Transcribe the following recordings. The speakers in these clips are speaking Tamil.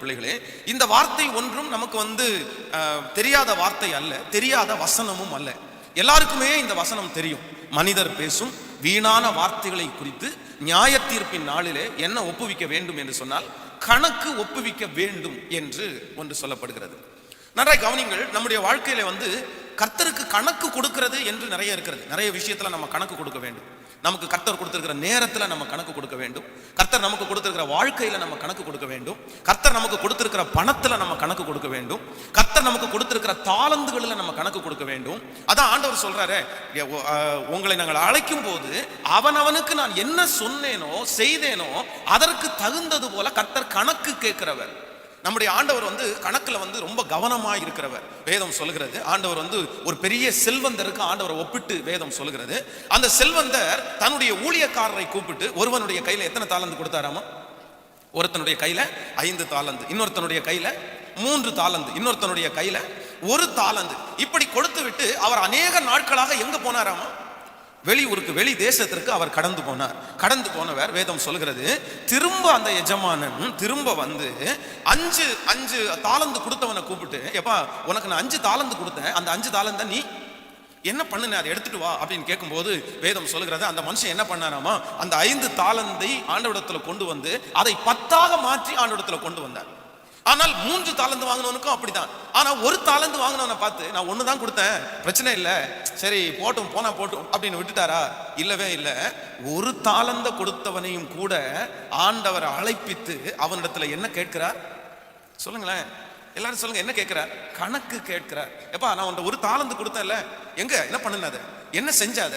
பிள்ளைகளே, இந்த வார்த்தை ஒன்றும் நமக்கு தெரியாத வார்த்தை அல்ல, தெரியாத வசனமும் அல்ல. எல்லாருக்குமே இந்த வசனம் தெரியும். மனிதர் பேசும் வீணான வார்த்தைகளை குறித்து நியாய தீர்ப்பின் நாளிலே என்ன ஒப்புவிக்க வேண்டும் என்று சொன்னால் கணக்கு ஒப்புவிக்க வேண்டும் என்று ஒன்று சொல்லப்படுகிறது. நிறைய கவனிங்கள். நம்முடைய வாழ்க்கையில கர்த்தருக்கு கணக்கு கொடுக்கிறது என்று நிறைய இருக்கிறது. நிறைய விஷயத்துல நம்ம கணக்கு கொடுக்க வேண்டும். நமக்கு கர்த்தர் கொடுத்திருக்கிற நேரத்துல நம்ம கணக்கு கொடுக்க வேண்டும். கர்த்தர் நமக்கு கொடுத்திருக்கிற வாழ்க்கையில நம்ம கணக்கு கொடுக்க வேண்டும். கர்த்தர் நமக்கு கொடுத்திருக்கிற பணத்துல நம்ம கணக்கு கொடுக்க வேண்டும். கர்த்தர் நமக்கு கொடுத்திருக்கிற தாளந்துகளில் நம்ம கணக்கு கொடுக்க வேண்டும். அதான் ஆண்டவர் சொல்றாரு, உங்களை நாங்கள் அழைக்கும் போது அவனவனுக்கு நான் என்ன சொன்னேனோ செய்தேனோ அதற்கு தகுந்தது போல கர்த்தர் கணக்கு கேட்கிறவர். நம்முடைய ஆண்டவர் கணக்குல ரொம்ப கவனமா இருக்கிறவர். வேதம் சொல்லுகிறது, ஆண்டவர் ஒரு பெரிய செல்வந்தருக்கு ஆண்டவரை ஒப்பிட்டு வேதம் சொல்லுகிறது. அந்த செல்வந்தர் தன்னுடைய ஊழியக்காரரை கூப்பிட்டு ஒருவனுடைய கையில எத்தனை தாளந்து கொடுத்தாராமா? ஒருத்தனுடைய கையில 5 தாளந்து, இன்னொருத்தனுடைய கையில 3 தாளந்து, இன்னொருத்தனுடைய கையில 1 தாளந்து. இப்படி கொடுத்து விட்டு அவர் அநேக நாட்களாக எங்க போனாராமா? வெளியூருக்கு, வெளி தேசத்திற்கு அவர் கடந்து போனார். கடந்து போனவர் வேதம் சொல்கிறது, திரும்ப அந்த எஜமானன் திரும்ப 5 தாளந்து கொடுத்தவனை கூப்பிட்டு, எப்பா உனக்கு நான் 5 தாளந்து கொடுத்தேன், அந்த 5 தாளந்த நீ என்ன பண்ணுன, அதை எடுத்துட்டு வா அப்படின்னு கேட்கும்போது வேதம் சொல்லுகிறது, அந்த மனுஷன் என்ன பண்ணாராமா, அந்த 5 தாளந்தை ஆண்டவரிடத்துல கொண்டு வந்து அதை 10ஆக மாற்றி ஆண்டவரிடத்துல கொண்டு வந்தார். ஆனால் 3 தாளந்து வாங்கினவனுக்கும் அப்படிதான். ஆனா 1 தாளந்து வாங்கினவனை பார்த்து, நான் 1 தான் கொடுத்தேன், பிரச்சனை இல்லை, சரி போட்டும் போனா போட்டும் அப்படின்னு விட்டுட்டாரா? இல்லவே இல்லை. 1 தாளந்த கொடுத்தவனையும் கூட ஆண்டவர் அழைப்பித்து அவனிடத்துல என்ன கேட்கிறார் சொல்லுங்களேன், எல்லாரும் சொல்லுங்க, என்ன கேட்கிறார்? கணக்கு கேட்கிறார். எப்பா நான் உன்ட 1 தாளந்து கொடுத்தேன்ல, எங்க என்ன பண்ணுனத, என்ன செஞ்சாத,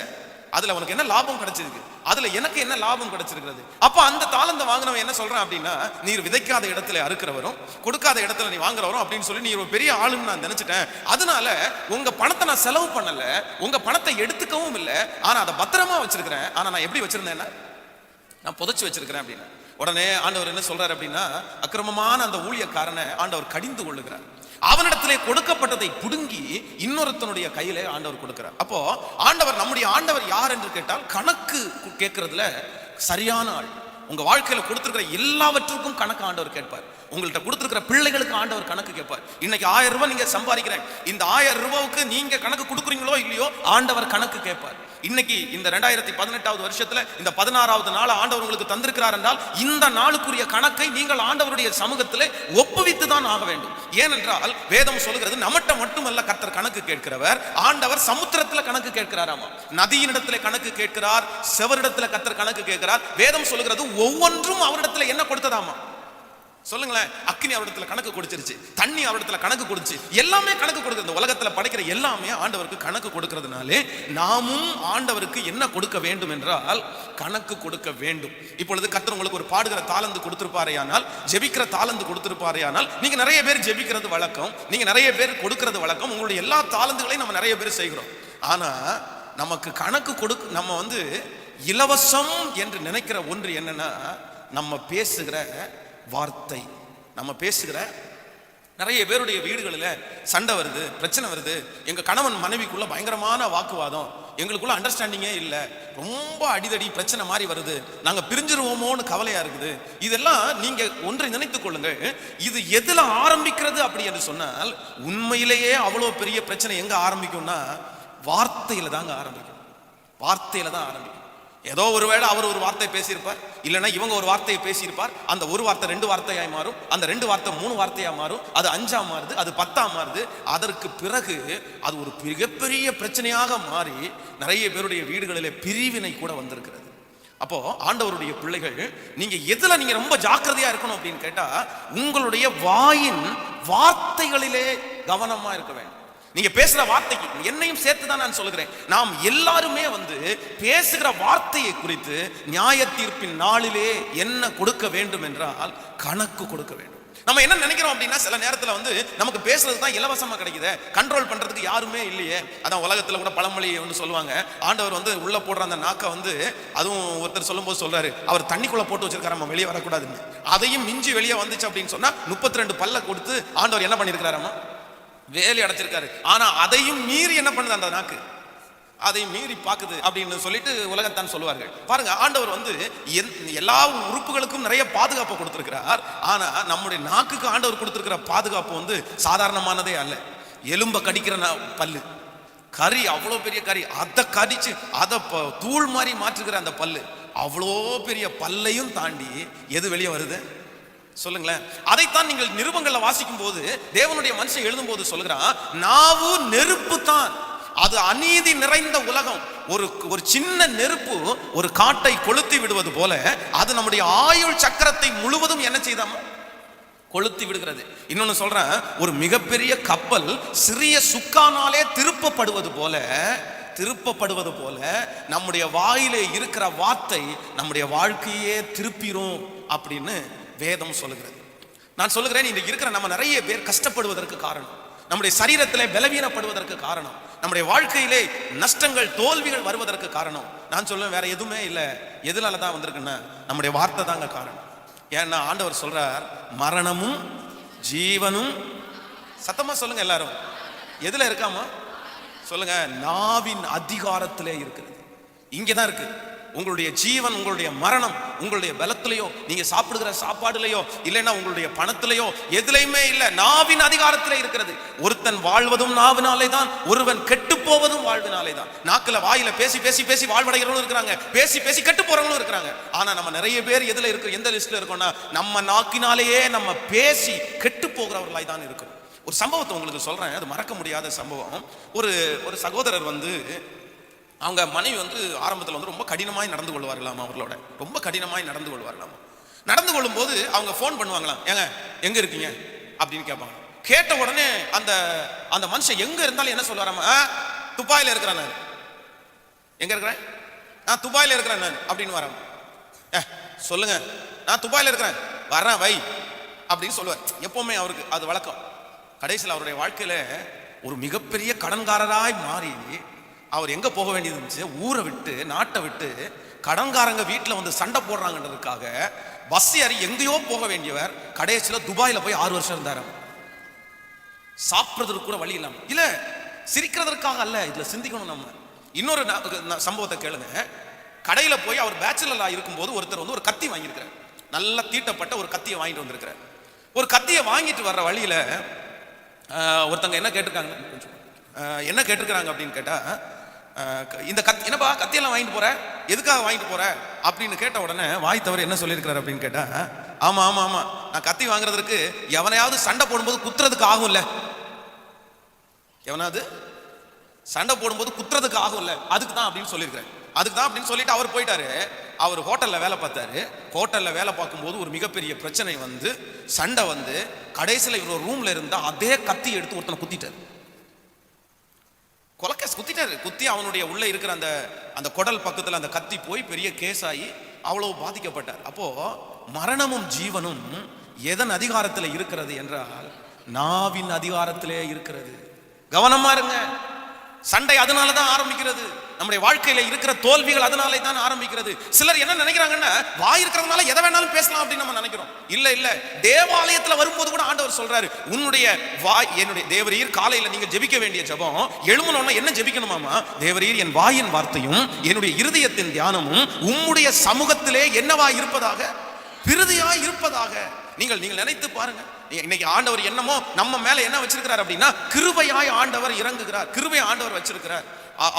அதுல உனக்கு என்ன லாபம் கிடைச்சிருக்கு, அதுல எனக்கு என்ன லாபம் கிடைச்சிருக்கிறது? அப்ப அந்த தாளந்த வாங்கினவன் என்ன சொல்றான் அப்படின்னா, நீர் விதைக்காத இடத்துல அறுக்கிறவரும் கொடுக்காத இடத்துல நீ வாங்குறவரும் அப்படின்னு சொல்லி நீ ஒரு பெரிய ஆளுன்னு நான் நினைச்சிட்டேன். அதனால உங்க பணத்தை நான் செலவு பண்ணல, உங்க பணத்தை எடுத்துக்கவும் இல்லை, ஆனா அதை பத்திரமா வச்சிருக்கிறேன். ஆனா நான் எப்படி வச்சிருந்தேன்னா, நான் புதைச்சு வச்சிருக்கிறேன் அப்படின்னு. உடனே ஆண்டவர் என்ன சொல்றாரு அப்படின்னா, அக்கிரமமான அந்த ஊழியக்காரனை ஆண்டவர் கடிந்து கொள்ளுகிறார். அவனிடத்திலே கொடுக்கப்பட்டதை புடுங்கி இன்னொருத்தனுடைய கையிலே ஆண்டவர் கொடுக்கிறார். அப்போ ஆண்டவர், நம்முடைய ஆண்டவர் யார் என்று கேட்டால் கணக்கு கேட்கறதுல சரியான ஆள். உங்க வாழ்க்கையில கொடுத்திருக்கிற எல்லாவற்றுக்கும் கணக்கு ஆண்டவர் கேட்பார். உங்கள்கிட்ட கொடுத்திருக்கிற பிள்ளைகளுக்கு ஆண்டவர் கணக்கு கேட்பார். இன்னைக்கு 1000 ரூபாய் நீங்க சம்பாதிக்கிறேன், இந்த 1000 ரூபாய்க்கு நீங்க கணக்கு கொடுக்குறீங்களோ இல்லையோ ஆண்டவர் கணக்கு கேட்பார். இன்னைக்கு இந்த 2018வது வருஷத்துல இந்த 16வது நாள் ஆண்டவர் உங்களுக்கு தந்திருக்கிறார் என்றால் இந்த நாளுக்குரிய கணக்கை நீங்கள் ஆண்டவருடைய சமூகத்திலே ஒப்புவித்து தான் ஆக வேண்டும். ஏனென்றால் வேதம் சொல்லுகிறது, நம்மட்ட மட்டுமல்ல கர்த்தர் கணக்கு கேட்கிறவர், ஆண்டவர் சமுத்திரத்துல கணக்கு கேட்கிறாராமா, நதியினிடத்துல கணக்கு கேட்கிறார், செவரிடத்துல கர்த்தர் கணக்கு கேட்கிறார். வேதம் சொல்லுகிறது ஒவ்வொன்றும் அவரிடத்துல என்ன கொடுத்ததாமா? சொல்லுங்களேன். அக்னி அவரிடத்துல கணக்கு கொடுத்துருச்சு, தண்ணி அவரிடத்துல கணக்கு கொடுத்து, எல்லாமே கணக்கு கொடுக்குறது. இந்த உலகத்துல படைக்கிற எல்லாமே ஆண்டவருக்கு கணக்கு கொடுக்கிறதுனாலே நாமும் ஆண்டவருக்கு என்ன கொடுக்க வேண்டும் என்றால் கணக்கு கொடுக்க வேண்டும். இப்பொழுது கர்த்தர் உங்களுக்கு ஒரு பாடுகிற தாளந்து கொடுத்திருப்பாரேயானால், ஜெபிக்கிற தாளந்து கொடுத்திருப்பாரேயானால், நீங்க நிறைய பேர் ஜெபிக்கிறது வழக்கம், நீங்க நிறைய பேர் கொடுக்கிறது வழக்கம், உங்களுடைய எல்லா தாளந்துகளையும் நம்ம நிறைய பேர் செய்கிறோம். ஆனா நமக்கு கணக்கு நம்ம இலவசம் என்று நினைக்கிற ஒன்று என்னன்னா, நம்ம பேசுகிற வார்த்தை. நம்ம பேசுகிற நிறைய பேருடைய வீடுகளில் சண்டை வருது, பிரச்சனை வருது. எங்க கணவன் மனைவிக்குள்ள பயங்கரமான வாக்குவாதம், எங்களுக்குள்ள அண்டர்ஸ்டாண்டிங்கே இல்லை, ரொம்ப அடிதடி பிரச்சனை மாதிரி வருது, நாங்க பிரிஞ்சிருவோமோன்னு கவலையா இருக்குது. இதெல்லாம் நீங்க ஒன்றை நினைத்துக் கொள்ளுங்கள், இது எதுல ஆரம்பிக்கிறது அப்படி என்று சொன்னால், உண்மையிலேயே அவ்வளோ பெரிய பிரச்சனை எங்க ஆரம்பிக்கும்னா வார்த்தையில தாங்க ஆரம்பிக்கும். வார்த்தையில தான் ஆரம்பிக்கும். ஏதோ ஒருவேளை அவர் ஒரு வார்த்தை பேசியிருப்பார், இல்லைன்னா இவங்க ஒரு வார்த்தையை பேசியிருப்பார். அந்த ஒரு வார்த்தை 2 வார்த்தையாய் மாறும், அந்த 2 வார்த்தை 3 வார்த்தையா மாறும், அது 5ஆ மாறுது, அது 10ஆ மாறுது. அதற்கு பிறகு அது ஒரு மிகப்பெரிய பிரச்சனையாக மாறி நிறைய பேருடைய வீடுகளிலே பிரிவினை கூட வந்திருக்கிறது. அப்போ ஆண்டவருடைய பிள்ளைகள், நீங்க எதுல நீங்க ரொம்ப ஜாக்கிரதையா இருக்கணும் அப்படின்னு கேட்டா, உங்களுடைய வாயின் வார்த்தைகளிலே கவனமா இருக்க வேண்டும். நீங்க பேசுற வார்த்தைக்கு என்னையும் சேர்த்துதான் நான் சொல்லுகிறேன். நாம் எல்லாருமே பேசுகிற வார்த்தையை குறித்து நியாய தீர்ப்பின் நாளிலே என்ன கொடுக்க வேண்டும் என்றால் கணக்கு கொடுக்க வேண்டும். நம்ம என்ன நினைக்கிறோம் அப்படின்னா, சில நேரத்துல நமக்கு பேசுறது தான் இலவசமா கிடைக்குது, கண்ட்ரோல் பண்றதுக்கு யாருமே இல்லையே. அதான் உலகத்துல கூட பழமொழி சொல்லுவாங்க, ஆண்டவர் உள்ள போடுற அந்த நாக்கை அதுவும் ஒருத்தர் சொல்லும் போது சொல்றாரு, அவர் தண்ணிக்குள்ள போட்டு வச்சிருக்காரு, நம்ம வெளியே வரக்கூடாதுன்னு. அதையும் மிஞ்சி வெளியே வந்துச்சு அப்படின்னு சொன்னா 32 பல்ல கொடுத்து ஆண்டவர் என்ன பண்ணிருக்கிறாராமா? வேலை அடைச்சிருக்காரு. ஆனா அதையும் மீறி என்ன பண்ணுது அந்த நாக்கு? அதை மீறி பார்க்குது அப்படின்னு சொல்லிட்டு உலகத்தான் சொல்லுவார்கள். பாருங்க, ஆண்டவர் வந்து எல்லா உறுப்புகளுக்கும் நிறைய பாதுகாப்பு கொடுத்திருக்கிறார். ஆனா நம்முடைய நாக்குக்கு ஆண்டவர் கொடுத்திருக்கிற பாதுகாப்பு வந்து சாதாரணமானதே அல்ல. எலும்ப கடிக்கிற பல்லு, கறி, அவ்வளோ பெரிய கறி, அதை கடிச்சு அதை தூள் மாதிரி மாற்றுகிற அந்த பல்லு, அவ்வளோ பெரிய பல்லையும் தாண்டி எது வெளியே வருது சொல்லுங்களேன். அதைத்தான் நீங்கள் நிருபங்கள்ல வாசிக்கும் போது தேவனுடைய மனுஷன் எழுதும் போது சொல்லுகிறான், நாவு நெருப்பு தான், அது அநீதி நிறைந்த உலகம். ஒரு சின்ன நெருப்பு ஒரு காட்டை கொளுத்தி விடுவது போல அது நம்முடைய ஆயுள் சக்கரத்தை முழுவதும் என்ன செய்தாம கொளுத்தி விடுகிறது. இன்னொன்னு சொல்றேன், ஒரு மிகப்பெரிய கப்பல் சிறிய சுக்கானாலே திருப்பப்படுவது போல நம்முடைய வாயிலே இருக்கிற வார்த்தை நம்முடைய வாழ்க்கையே திருப்பிரும் அப்படின்னு வேதம் சொல்லுகிறது. நான் சொல்லுகிறேன், இன்றைக்கு இருக்கிற நம்ம நிறைய பேர் கஷ்டப்படுவதற்கு காரணம், நம்முடைய சரீரத்திலே பலவீனப்படுவதற்கு காரணம், நம்முடைய வாழ்க்கையிலே நஷ்டங்கள் தோல்விகள் வருவதற்கு காரணம், நான் சொல்லுவேன் வேற எதுவுமே இல்லை. எதுனால தான் வந்திருக்குன்னா நம்முடைய வார்த்தை தாங்க காரணம். ஏன்னா ஆண்டவர் சொல்றார், மரணமும் ஜீவனும், சத்தமா சொல்லுங்க எல்லாரும், எதுல இருக்காமா சொல்லுங்க, நாவின் அதிகாரத்திலே இருக்கிறது. இங்கதான் இருக்கு உங்களுடைய ஜீவன், உங்களுடைய மரணம் உங்களுடைய பலத்திலேயோ, நீங்க சாப்பிடுகிற சாப்பாடுலையோ, இல்லைன்னா உங்களுடைய பணத்திலேயோ, எதுலையுமே இல்ல, நாவின் அதிகாரத்திலே இருக்கிறது. ஒருத்தன் வாழ்வதும் நாவினாலே தான், ஒருவன் கெட்டு போவதும் வாழ்வினாலே தான். நாக்குல வாயில பேசி பேசி பேசி வாழ்வடைகிறவங்களும் இருக்கிறாங்க, பேசி பேசி கெட்டு போறவங்களும் இருக்கிறாங்க. ஆனா நம்ம நிறைய பேர் எதுல இருக்கு, எந்த லிஸ்ட்ல இருக்கோம்னா நம்ம நாக்கினாலேயே நம்ம பேசி கெட்டு போகிறவர்களாய் தான் இருக்கிறோம். ஒரு சம்பவத்தை உங்களுக்கு சொல்றேன், அது மறக்க முடியாத சம்பவம். ஒரு சகோதரர் வந்து அவங்க மனைவி வந்து ஆரம்பத்தில் வந்து ரொம்ப கடினமாய் நடந்து கொள்வார்களாமா, அவர்களோட ரொம்ப கடினமாய் நடந்து கொள்வார்களாமா. நடந்து கொள்ளும் போது அவங்க ஃபோன் பண்ணுவாங்களாம், ஏங்க எங்க இருக்கீங்க அப்படின்னு கேட்பாங்க. கேட்ட உடனே அந்த அந்த மனுஷன் எங்க இருந்தாலும் என்ன சொல்லுவாராமா, துபாயில இருக்கிறேன் நான். எங்க இருக்கிறேன்? நான் துபாயில இருக்கிறேன் நான் அப்படின்னு வராம. சொல்லுங்க, நான் துபாயில இருக்கிறேன், வர்றேன் வை அப்படின்னு சொல்லுவார். எப்பவுமே அவருக்கு அது வழக்கம். கடைசியில் அவருடைய வாழ்க்கையில ஒரு மிகப்பெரிய கடன்காரராய் மாறி அவர் எங்க போக வேண்டியது இருந்துச்சு, ஊரை விட்டு நாட்டை விட்டு கடன்காரங்க வீட்டில் வந்து சண்டை போடுறாங்கன்றதுக்காக பஸ் ஏறி எங்கேயோ போக வேண்டியவர் கடைசியில் துபாயில போய் 6 வருஷம் இருந்தார். சாப்பிட்றதுக்கு கூட வழி இல்லாம. இல்ல சிரிக்கிறதற்காக அல்ல, இதுல சிந்திக்கணும். நம்ம இன்னொரு சம்பவத்தை கேளுங்க. கடையில போய் அவர் பேச்சுலரா இருக்கும்போது ஒருத்தர் வந்து ஒரு கத்தி வாங்கியிருக்கிறார், நல்லா தீட்டப்பட்ட ஒரு கத்தியை வாங்கிட்டு வந்திருக்கிறார். ஒரு கத்தியை வாங்கிட்டு வர்ற வழியில ஒருத்தங்க என்ன கேட்டிருக்கிறாங்க அப்படின்னு கேட்டா, இந்த என்னப்பா கத்தியெல்லாம் வாங்கிட்டு போற, எதுக்காக வாங்கிட்டு போற அப்படின்னு கேட்ட உடனே வாய் தவறு என்ன சொல்லியிருக்கிறார் அப்படின்னு கேட்டா, ஆமா ஆமா ஆமா நான் கத்தி வாங்குறதுக்கு எவனையாவது சண்டை போடும்போது குத்துறதுக்கு ஆகும்ல, எவனாவது சண்டை போடும்போது குத்துறதுக்கு ஆகும்ல, அதுக்கு தான் அப்படின்னு சொல்லியிருக்கிறேன். அதுக்கு தான் அப்படின்னு சொல்லிட்டு அவர் போயிட்டாரு. அவர் ஹோட்டல்ல வேலை பார்த்தாரு. ஹோட்டல்ல வேலை பார்க்கும்போது ஒரு மிகப்பெரிய பிரச்சனை வந்து, சண்டை வந்து, கடைசியில் இவர் ரூம்ல இருந்தா அதே கத்தி எடுத்து ஒருத்தனை குத்திட்டாரு. கொலக்கேஸ் குத்திட்டாரு. குத்தி அவனுடைய உள்ள இருக்கிற அந்த குடல் பக்கத்தில் அந்த கத்தி போய் பெரிய கேஸ் ஆகி அவ்வளவு பாதிக்கப்பட்டார். அப்போ மரணமும் ஜீவனும் எதன் அதிகாரத்தில் இருக்கிறது என்றால் நாவின் அதிகாரத்திலே இருக்கிறது. கவனமா இருங்க. சண்டை அதனாலதான் ஆரம்பிக்கிறது. நம்முடைய வாழ்க்கையில இருக்கிற தோல்விகள் அதனாலே தான் ஆரம்பிக்கிறது. சிலர் என்ன நினைக்கிறாங்கன்னா, வாய் இருக்கிறதுனால எதை வேணாலும் பேசலாம் அப்படின்னு நம்ம நினைக்கிறோம். இல்ல தேவாலயத்துல வரும்போது கூட ஆண்டவர் சொல்றாரு, உன்னுடைய வாய் என்னுடைய தேவரீர், காலையில நீங்க ஜெபிக்க வேண்டிய ஜெபம் எழுமணும்னா என்ன ஜெபிக்கணுமாமா, தேவரீர் என் வாயின் வார்த்தையும் என்னுடைய இருதயத்தின் தியானமும் உம்முடைய சமூகத்திலே என்னவா இருப்பதாக, பிரிதியாய் இருப்பதாக. நீங்கள் நினைத்து பாருங்க. இன்னைக்கு ஆண்டவர் என்னமோ நம்ம மேல என்ன வச்சிருக்கிறார் அப்படின்னா, கிருபையாய் ஆண்டவர் இறங்குகிறார், கிருபை ஆண்டவர் வச்சிருக்கிறார்.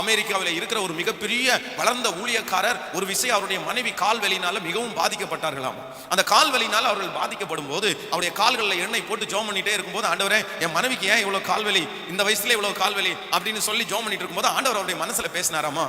அமெரிக்காவில் இருக்கிற ஒரு மிகப்பெரிய வளர்ந்த ஊழியக்காரர் ஒரு விஷயம், அவருடைய மனைவி கால்வலினால மிகவும் பாதிக்கப்பட்டார்களாம். அந்த கால்வலினால அவர்கள் பாதிக்கப்படும் போது அவருடைய கால்களில் எண்ணெய் போட்டு ஜோம் பண்ணிட்டே இருக்கும்போது, ஆண்டவரே என் மனைவிக்கு ஏன் இவ்வளவு கால்வலி, இந்த வயசுல இவ்வளவு கால்வலி அப்படின்னு சொல்லி ஜோம் பண்ணிட்டு இருக்கும்போது ஆண்டவர் அவருடைய மனசுல பேசினாராமா,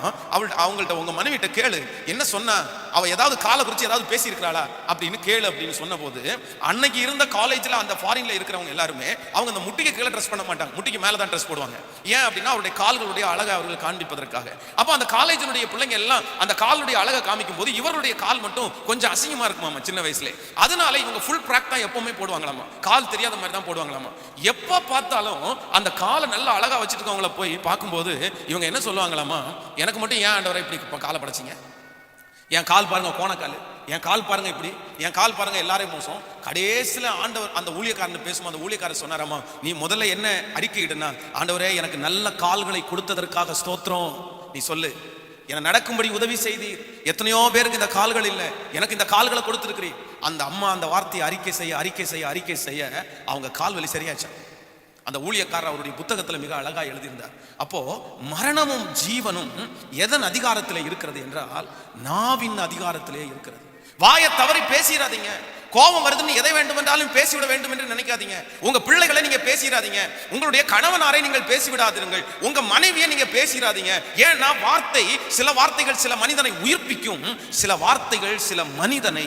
அவங்கள்ட்ட உங்க மனைவிட்ட கேளு என்ன சொன்னா, அவ ஏதாவது காலை குறிச்சு ஏதாவது பேசியிருக்கிறாளா அப்படின்னு கேளு அப்படின்னு சொன்ன போது, அன்னைக்கு இருந்த காலேஜ்ல அந்த ஃபாரின்ல இருக்கிறவங்க எல்லாருமே அவங்க அந்த முட்டிக்கு கீழே ட்ரெஸ் பண்ண மாட்டாங்க, முட்டிக்கு மேல தான் ட்ரெஸ் போடுவாங்க. ஏன் அப்படின்னா அவருடைய கால்களுடைய அழகை அவர்கள் காண்பிப்பதற்காக. அப்ப அந்த காலேஜினுடைய பிள்ளைங்க எல்லாம் அந்த காலுடைய அழகை காமிக்கும் போது இவருடைய கால் மட்டும் கொஞ்சம் அசிங்கமா இருக்குமாமா சின்ன வயசுல. அதனால இவங்க ஃபுல் ட்ராக் தான் எப்பவுமே போடுவாங்களாமா, கால் தெரியாத மாதிரி தான் போடுவாங்களாமா. எப்ப பார்த்தாலும் அந்த காலை நல்லா அழகா வச்சுட்டு இருக்கவங்கள போய் பார்க்கும்போது இவங்க என்ன சொல்லுவாங்களாமா, எனக்கு மட்டும் ஏன் ஆண்டவரை இப்படி காலை படைச்சிங்க, என் கால் பாருங்க கோணக்கால், என் கால் பாருங்க இப்படி, என் கால் பாருங்க எல்லாரையும் மோசம். கடைசியில் ஆண்டவர் அந்த ஊழியக்காரன் பேசும்போது அந்த ஊழியக்காரர் சொன்னாராமா, நீ முதல்ல என்ன அறிக்கையிடுனா, ஆண்டவரே எனக்கு நல்ல கால்களை கொடுத்ததற்காக ஸ்தோத்திரம், நீ சொல்லு, என நடக்கும்படி உதவி செய்தீர். எத்தனையோ பேருக்கு இந்த கால்கள் இல்லை, எனக்கு இந்த கால்களை கொடுத்துருக்கிறீர். அந்த அம்மா அந்த வார்த்தையை அறிக்கை செய்ய அறிக்கை செய்ய அறிக்கை செய்ய அவங்க கால் வலி சரியாச்சா. அந்த ஊழியக்காரர் அவருடைய புத்தகத்தில் மிக அழகா எழுதியிருந்தார். அப்போ மரணமும் ஜீவனும் எதன் அதிகாரத்தில் இருக்கிறது என்றால் நாவின் அதிகாரத்திலே இருக்கிறது. வாயை தவறி பேசிடாதீங்க. கோபம் வருதுன்னு எதை வேண்டும் என்றாலும் பேசிவிட வேண்டும் என்று நினைக்காதீங்க. உங்க பிள்ளைகளை நீங்க பேசிடாதீங்க. உங்களுடைய கணவனாரை நீங்கள் பேசிவிடாதீர்கள். உங்க மனைவியை நீங்க பேசிடாதீங்க. ஏன்னா வார்த்தை, சில வார்த்தைகள் சில மனிதனை உயிர்ப்பிக்கும், சில வார்த்தைகள் சில மனிதனை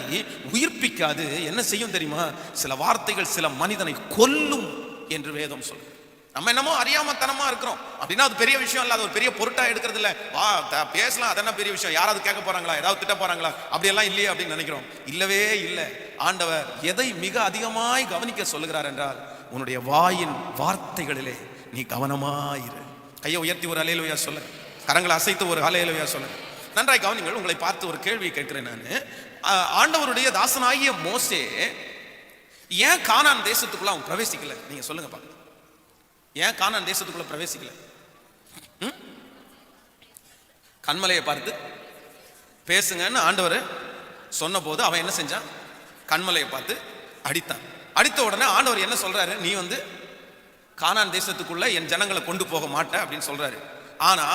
உயிர்ப்பிக்காது. என்ன செய்யும் தெரியுமா? சில வார்த்தைகள் சில மனிதனை கொல்லும் என்று வேதம் சொல்லுது. நம்ம என்னமோ அறியாமத்தனமா இருக்கிறோம் அப்படின்னா அது பெரிய விஷயம் இல்ல, அது ஒரு பெரிய பொருட்டா எடுக்கிறது இல்ல. வா பேசலாம், அதென்ன பெரிய விஷயம், யாராவது கேட்க போறாங்களா, ஏதாவது திட்ட போறாங்களா, அப்படியெல்லாம் இல்லையே அப்படின்னு நினைக்கிறோம். இல்லவே இல்லை. ஆண்டவர் எதை மிக அதிகமாய் கவனிக்க சொல்லுகிறார் என்றால், உன்னுடைய வாயின் வார்த்தைகளிலே நீ கவனமாயிரு. கையை உயர்த்தி ஒரு அல்லேலூயா சொல்ல, கரங்களை அசைத்து ஒரு அல்லேலூயா சொல்ல. நன்றாய் கவனிங்கள். உங்களை பார்த்து ஒரு கேள்வி கேட்கிறேன் நான். ஆண்டவருடைய தாசனாகிய மோசே ஏன் கானான் தேசத்துக்குள்ள அவன் பிரவேசிக்கல? நீங்க சொல்லுங்க பாக்க. ஏன் கானான் தேசத்துக்குள்ள பிரவேசிக்கல? கண்மலையை பார்த்து பேசுங்கன்னு ஆண்டவர் சொன்ன போது அவன் என்ன செஞ்சான்? கண்மலையை பார்த்து அடித்தான். அடித்த உடனே ஆண்டவர் என்ன சொல்றாரு? நீ வந்து கானான் தேசத்துக்குள்ள என் ஜனங்களை கொண்டு போக மாட்ட அப்படின்னு சொல்றாரு. ஆனா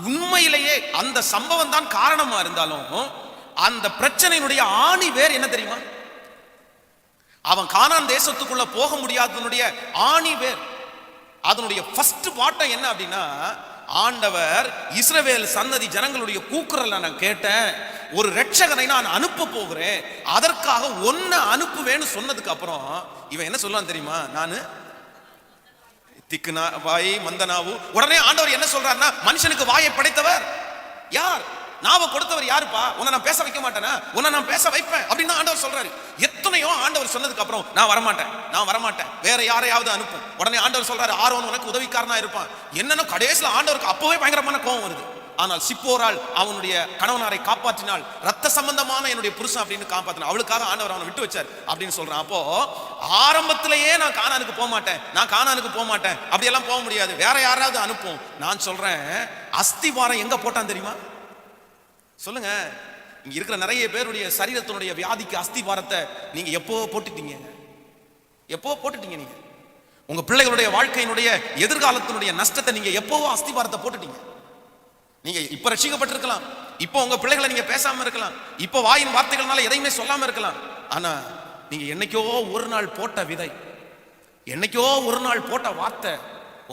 உண்மையிலேயே அந்த சம்பவம் தான் காரணமா இருந்தாலும் அந்த பிரச்சனையினுடைய ஆணி வேர் என்ன தெரியுமா? அவன் கானான் தேசத்துக்குள்ள போக முடியாதனுடைய ஆணி வேர், அதனுடைய ஃபர்ஸ்ட் பாட்டம் என்ன அப்படின்னா, ஆண்டவர் இஸ்ரவேல் சன்னதி ஜனங்களுடைய கூக்குரலை நான் கேட்டேன், ஒரு இரட்சகனை நான் அனுப்ப போகிறேன், அதற்காக ஒன்ன அனுப்புவேன்னு சொன்னதுக்கு அப்புறம் இவன் என்ன சொல்லுவான் தெரியுமா? நானு திக்குனா வாய் மந்தனாவு. உடனே ஆண்டவர் என்ன சொல்றாருன்னா, மனுஷனுக்கு வாயை படைத்தவர் யார்? நாவை கொடுத்தவர் யாருப்பா? உன்னை நான் பேச வைக்க மாட்டேனா? உன்னை நான் பேச வைப்பேன் அப்படின்னு ஆண்டவர் சொல்றாரு. எத்தனையோ ஆண்டவர் சொன்னதுக்கு அப்புறம் நான் வரமாட்டேன், வேற யாரையாவது அனுப்பும். உடனே ஆண்டவர் சொல்றாரு, ஆரோன் உனக்கு உதவிக்காரனா இருப்பான். என்னன்னா கடைசியில் ஆண்டவருக்கு அப்பவே பயங்கரமான கோபம் வருது. ஆனால் சிப்போரால் அவனுடைய கணவனாரை காப்பாற்றினாள். ரத்த சம்பந்தமான என்னுடைய புருஷன் அப்படின்னு காப்பாற்றினாள். அவளுக்காக ஆண்டவர் அவனை விட்டு வச்சார் அப்படின்னு சொல்றான். அப்போ ஆரம்பத்திலேயே நான் கானானுக்கு போக மாட்டேன் அப்படியெல்லாம் போக முடியாது, வேற யாராவது அனுப்பும். நான் சொல்றேன், அஸ்திவாரம் எங்க போட்டான் தெரியுமா? சொல்லுங்க. இங்க இருக்கிற நிறைய பேருடைய சரீரத்தினுடைய வியாதிக்கு அஸ்திவாரத்தை நீங்க எப்போ போட்டுட்டீங்க? நீங்க உங்க பிள்ளைகளுடைய வாழ்க்கையினுடைய எதிர்காலத்தினுடைய நஷ்டத்தை நீங்க எப்போவோ அஸ்திவாரத்தை போட்டுட்டீங்க. நீங்க இப்ப ரட்சிக்கப்பட்டிருக்கலாம், இப்போ உங்க பிள்ளைகளை நீங்க பேசாம இருக்கலாம், இப்போ வாயின் வார்த்தைகள்னால எதையுமே சொல்லாம இருக்கலாம். ஆனா நீங்க என்னைக்கோ ஒரு நாள் போட்ட விதை, என்னைக்கோ ஒரு நாள் போட்ட வார்த்தை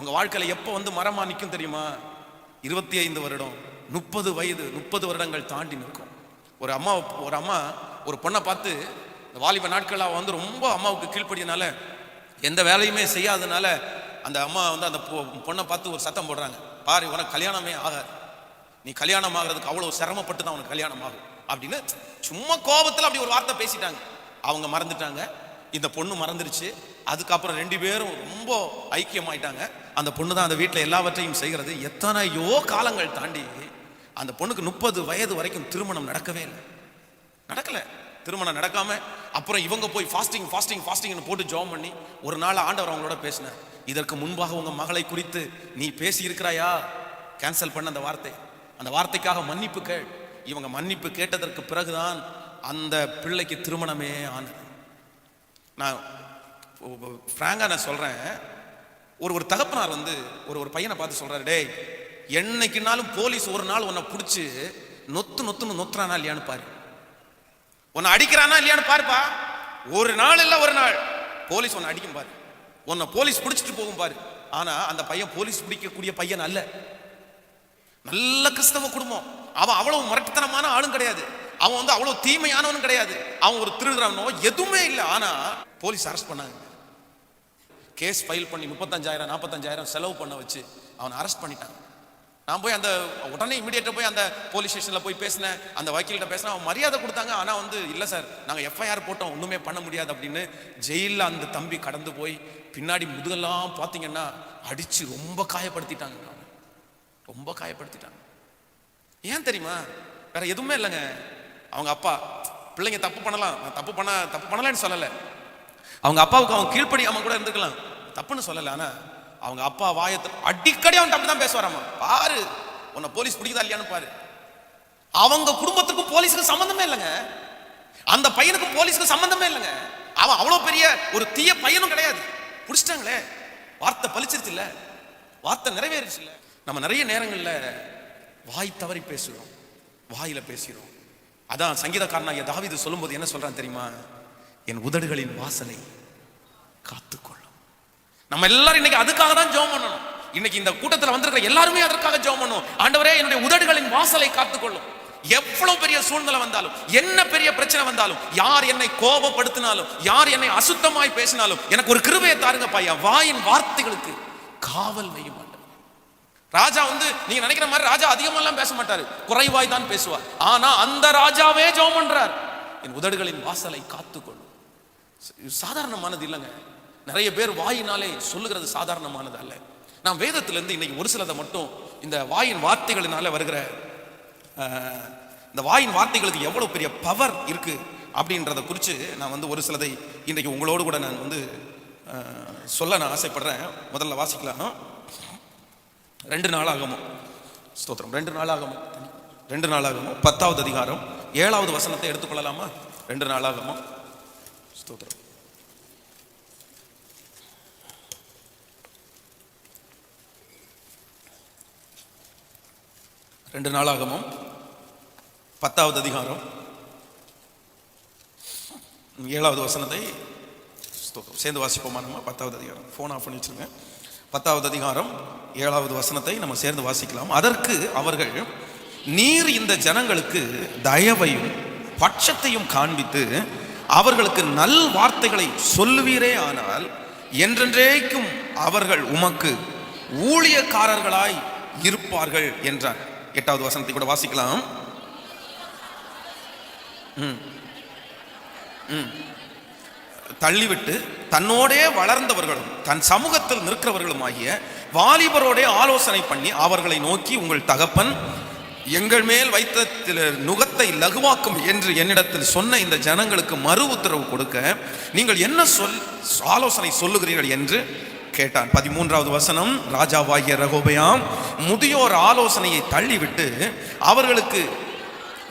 உங்க வாழ்க்கையில எப்போ வந்து மரமா நிற்கும் தெரியுமா? 25 வருடம், 30 வயது, 30 வருடங்கள் தாண்டி நிற்கும். ஒரு அம்மா ஒரு பொண்ணை பார்த்து, இந்த வாலிப நாட்கள் அவ வந்து ரொம்ப அம்மாவுக்கு கீழ்ப்படியனால எந்த வேலையுமே செய்யாதனால அந்த அம்மா வந்து அந்த பொண்ணை பார்த்து ஒரு சத்தம் போடுறாங்க, பாரு உனக்கு கல்யாணமே ஆகாது, நீ கல்யாணம் ஆகிறதுக்கு அவ்வளவு சிரமப்பட்டு தான் உனக்கு கல்யாணம் ஆகும் அப்படின்னு சும்மா கோபத்தில் அப்படி ஒரு வார்த்தை பேசிட்டாங்க. அவங்க மறந்துட்டாங்க, இந்த பொண்ணு மறந்துருச்சு. அதுக்கப்புறம் 2 பேரும் ரொம்ப ஐக்கியமாயிட்டாங்க. அந்த பொண்ணு தான் அந்த வீட்டில் எல்லாவற்றையும் செய்கிறது. எத்தனையோ காலங்கள் தாண்டி அந்த பொண்ணுக்கு 30 வயது வரைக்கும் திருமணம் நடக்கவே இல்லை. திருமணம் நடக்காம அப்புறம் இவங்க போய் ஃபாஸ்டிங் போட்டு ஜெபம் பண்ணி ஒரு நாள் ஆண்டவர் அவங்களோட பேசினார். இதற்கு முன்பாக உங்க மகளை குறித்து நீ பேசி இருக்கிறாயா? கேன்சல் பண்ண அந்த வார்த்தைக்காக மன்னிப்பு கேள். இவங்க மன்னிப்பு கேட்டதற்கு பிறகுதான் அந்த பிள்ளைக்கு திருமணமே ஆனது. நான் பிராங்கா நான் சொல்றேன், ஒரு தகப்பனார் வந்து ஒரு பையனை பார்த்து சொல்றாரு, டேய் என்னைக்குனாலும் போலீஸ் ஒரு நாள் உன்னை பிடிச்சி நொத்துன்னு நொத்துறானா இல்லையான்னு பாரு, உன்னை அடிக்கிறானா இல்லையான்னு பாருப்பா. ஒரு நாள் போலீஸ் உன்னை அடிக்கும் பாரு, உன்னை போலீஸ் பிடிச்சிட்டு போகும் பாரு. ஆனா அந்த பையன் போலீஸ் பிடிக்கக்கூடிய பையன் அல்ல, நல்ல கிறிஸ்தவ குடும்பம். அவன் அவ்வளவு முரட்டுத்தனமான ஆளும் கிடையாது, அவன் வந்து அவ்வளவு தீமையானவனும் கிடையாது, அவன் ஒரு திருடுறவனோ எதுவுமே இல்லை. ஆனா போலீஸ் அரெஸ்ட் பண்ணாங்க, கேஸ் ஃபைல் பண்ணி 35,000-45,000 செலவு பண்ண வச்சு அவனை அரெஸ்ட் பண்ணிட்டாங்க. நான் போய் அந்த உடனே இமீடியட்டா போய் அந்த போலீஸ் ஸ்டேஷன்ல போய் பேசினேன், அந்த வக்கீல்கிட்ட பேசினேன். அவன் மரியாதை கொடுத்தாங்க. ஆனா வந்து இல்லை சார், நாங்க எஃப்ஐஆர் போட்டோம், ஒண்ணுமே பண்ண முடியாது அப்படின்னு ஜெயிலில் அந்த தம்பி கடந்து போய் பின்னாடி முதுகெல்லாம் பார்த்தீங்கன்னா அடிச்சு ரொம்ப காயப்படுத்திட்டாங்க. ஏன் தெரியுமா? வேற எதுவுமே இல்லைங்க. அவங்க அப்பா, பிள்ளைங்க தப்பு பண்ணலாம், தப்பு பண்ணலன்னு சொல்லலை, அவங்க அப்பாவுக்கு அவன் கீழ்ப்படியாம கூட இருந்துக்கலாம், தப்புன்னு சொல்லலை. ஆனா அவங்க அப்பா வாயத்தை அடிக்கடி அவன் தப்பு தான் பேசுவாராமா. பாரு உன்னை போலீஸ் பிடிக்குதா இல்லையான்னு பாரு. அவங்க குடும்பத்துக்கும் போலீஸுக்கு சம்பந்தமே இல்லைங்க. அந்த பையனுக்கும் போலீஸுக்கு சம்பந்தமே இல்லைங்க. அவன் அவ்வளவு பெரிய ஒரு தீய பையனும் கிடையாது. பிடிச்சிட்டாங்களே, வார்த்தை பலிச்சிருச்சு இல்ல, வார்த்தை நிறைவேறிச்சு இல்ல. நம்ம நிறைய நேரங்கள்ல வாய் தவறி பேசுகிறோம், வாயில பேசுகிறோம். அதான் சங்கீதக்காரனாகிய தாவீது சொல்லும்போது என்ன சொல்றான் தெரியுமா? என் உதடுகளின் வாசலை காத்துக்கொள்ளும். நம்ம எல்லாரும் இன்னைக்கு அதுக்காக தான் ஜெபம் பண்ணணும். இன்னைக்கு இந்த கூட்டத்தில் வந்திருக்கிற எல்லாருமே அதற்காக ஜெபம் பண்ணணும். ஆண்டவரே, என்னுடைய உதடுகளின் வாசலை காத்துக்கொள்ளும். எவ்வளவு பெரிய சூழ்நிலை வந்தாலும், என்ன பெரிய பிரச்சனை வந்தாலும், யார் என்னை கோபப்படுத்தினாலும், யார் என்னை அசுத்தமாய் பேசினாலும், எனக்கு ஒரு கிருபையை தாருங்க பையா, வாயின் வார்த்தைகளுக்கு காவல் வையும். ராஜா நீங்க நினைக்கிற மாதிரி ராஜா அதிகமெல்லாம் பேச மாட்டாரு, குறைவாய் தான் பேசுவார். ஆனா அந்த ராஜாவே ஜெபம் பண்றார், என் உதடுகளின் வாசலை காத்துக்கொள்ளும். சாதாரணமானது இல்லைங்க. நிறைய பேர் வாயினாலே சொல்லுகிறது சாதாரணமானது அல்ல. நான் வேதத்திலிருந்து இன்னைக்கு ஒரு சிலதை மட்டும், இந்த வாயின் வார்த்தைகளினால வருகிற இந்த வாயின் வார்த்தைகளுக்கு எவ்வளவு பெரிய பவர் இருக்கு அப்படின்றத குறித்து நான் ஒரு சிலதை இன்றைக்கு உங்களோடு கூட நான் சொல்ல நான் ஆசைப்படுறேன். முதல்ல வாசிக்கலாம். 2 நாளாகமம், ஸ்தோத்திரம், 2 நாளாகமம் 10வது அதிகாரம் 7வது வசனத்தை எடுத்துக்கொள்ளலாமா? 2 நாளாகமம், ஸ்தோத்திரம், 2 நாளாகமம் 10வது அதிகாரம் 7வது வசனத்தை சேர்ந்து வாசிப்போமா? நம்ம 10வது அதிகாரம், போன் ஆஃப் பண்ணி வச்சிருங்க. 10வது அதிகாரம் 7வது வசனத்தை நம்ம சேர்ந்து வாசிக்கலாம். அதற்கு அவர்கள், நீர் இந்த ஜனங்களுக்கு தயவையும் பட்சத்தையும் காண்பித்து அவர்களுக்கு நல் வார்த்தைகளை சொல்லுவீரே, ஆனால் என்றென்றைக்கும் அவர்கள் உமக்கு ஊழியக்காரர்களாய் இருப்பார்கள் என்றார். 8வது வசனத்தை கூட வாசிக்கலாம். தள்ளிவிட்டு தன்னோடே வளர்ந்தவர்களும் தன் சமூகத்தில் நிற்கிறவர்களும் ஆகிய வாலிபரோடே ஆலோசனை பண்ணி அவர்களை நோக்கி, உங்கள் தகப்பன் எங்கள் மேல் வைத்த நுகத்தை லகுவாக்கும் என்று என்னிடத்தில் சொன்ன இந்த ஜனங்களுக்கு மறு உத்தரவு கொடுக்க நீங்கள் என்ன ஆலோசனை சொல்லுகிறீர்கள் என்று கேட்டான். 13வது வசனம், ராஜாவாகிய ரெகொபெயாம் முதியோர் ஆலோசனையை தள்ளிவிட்டு அவர்களுக்கு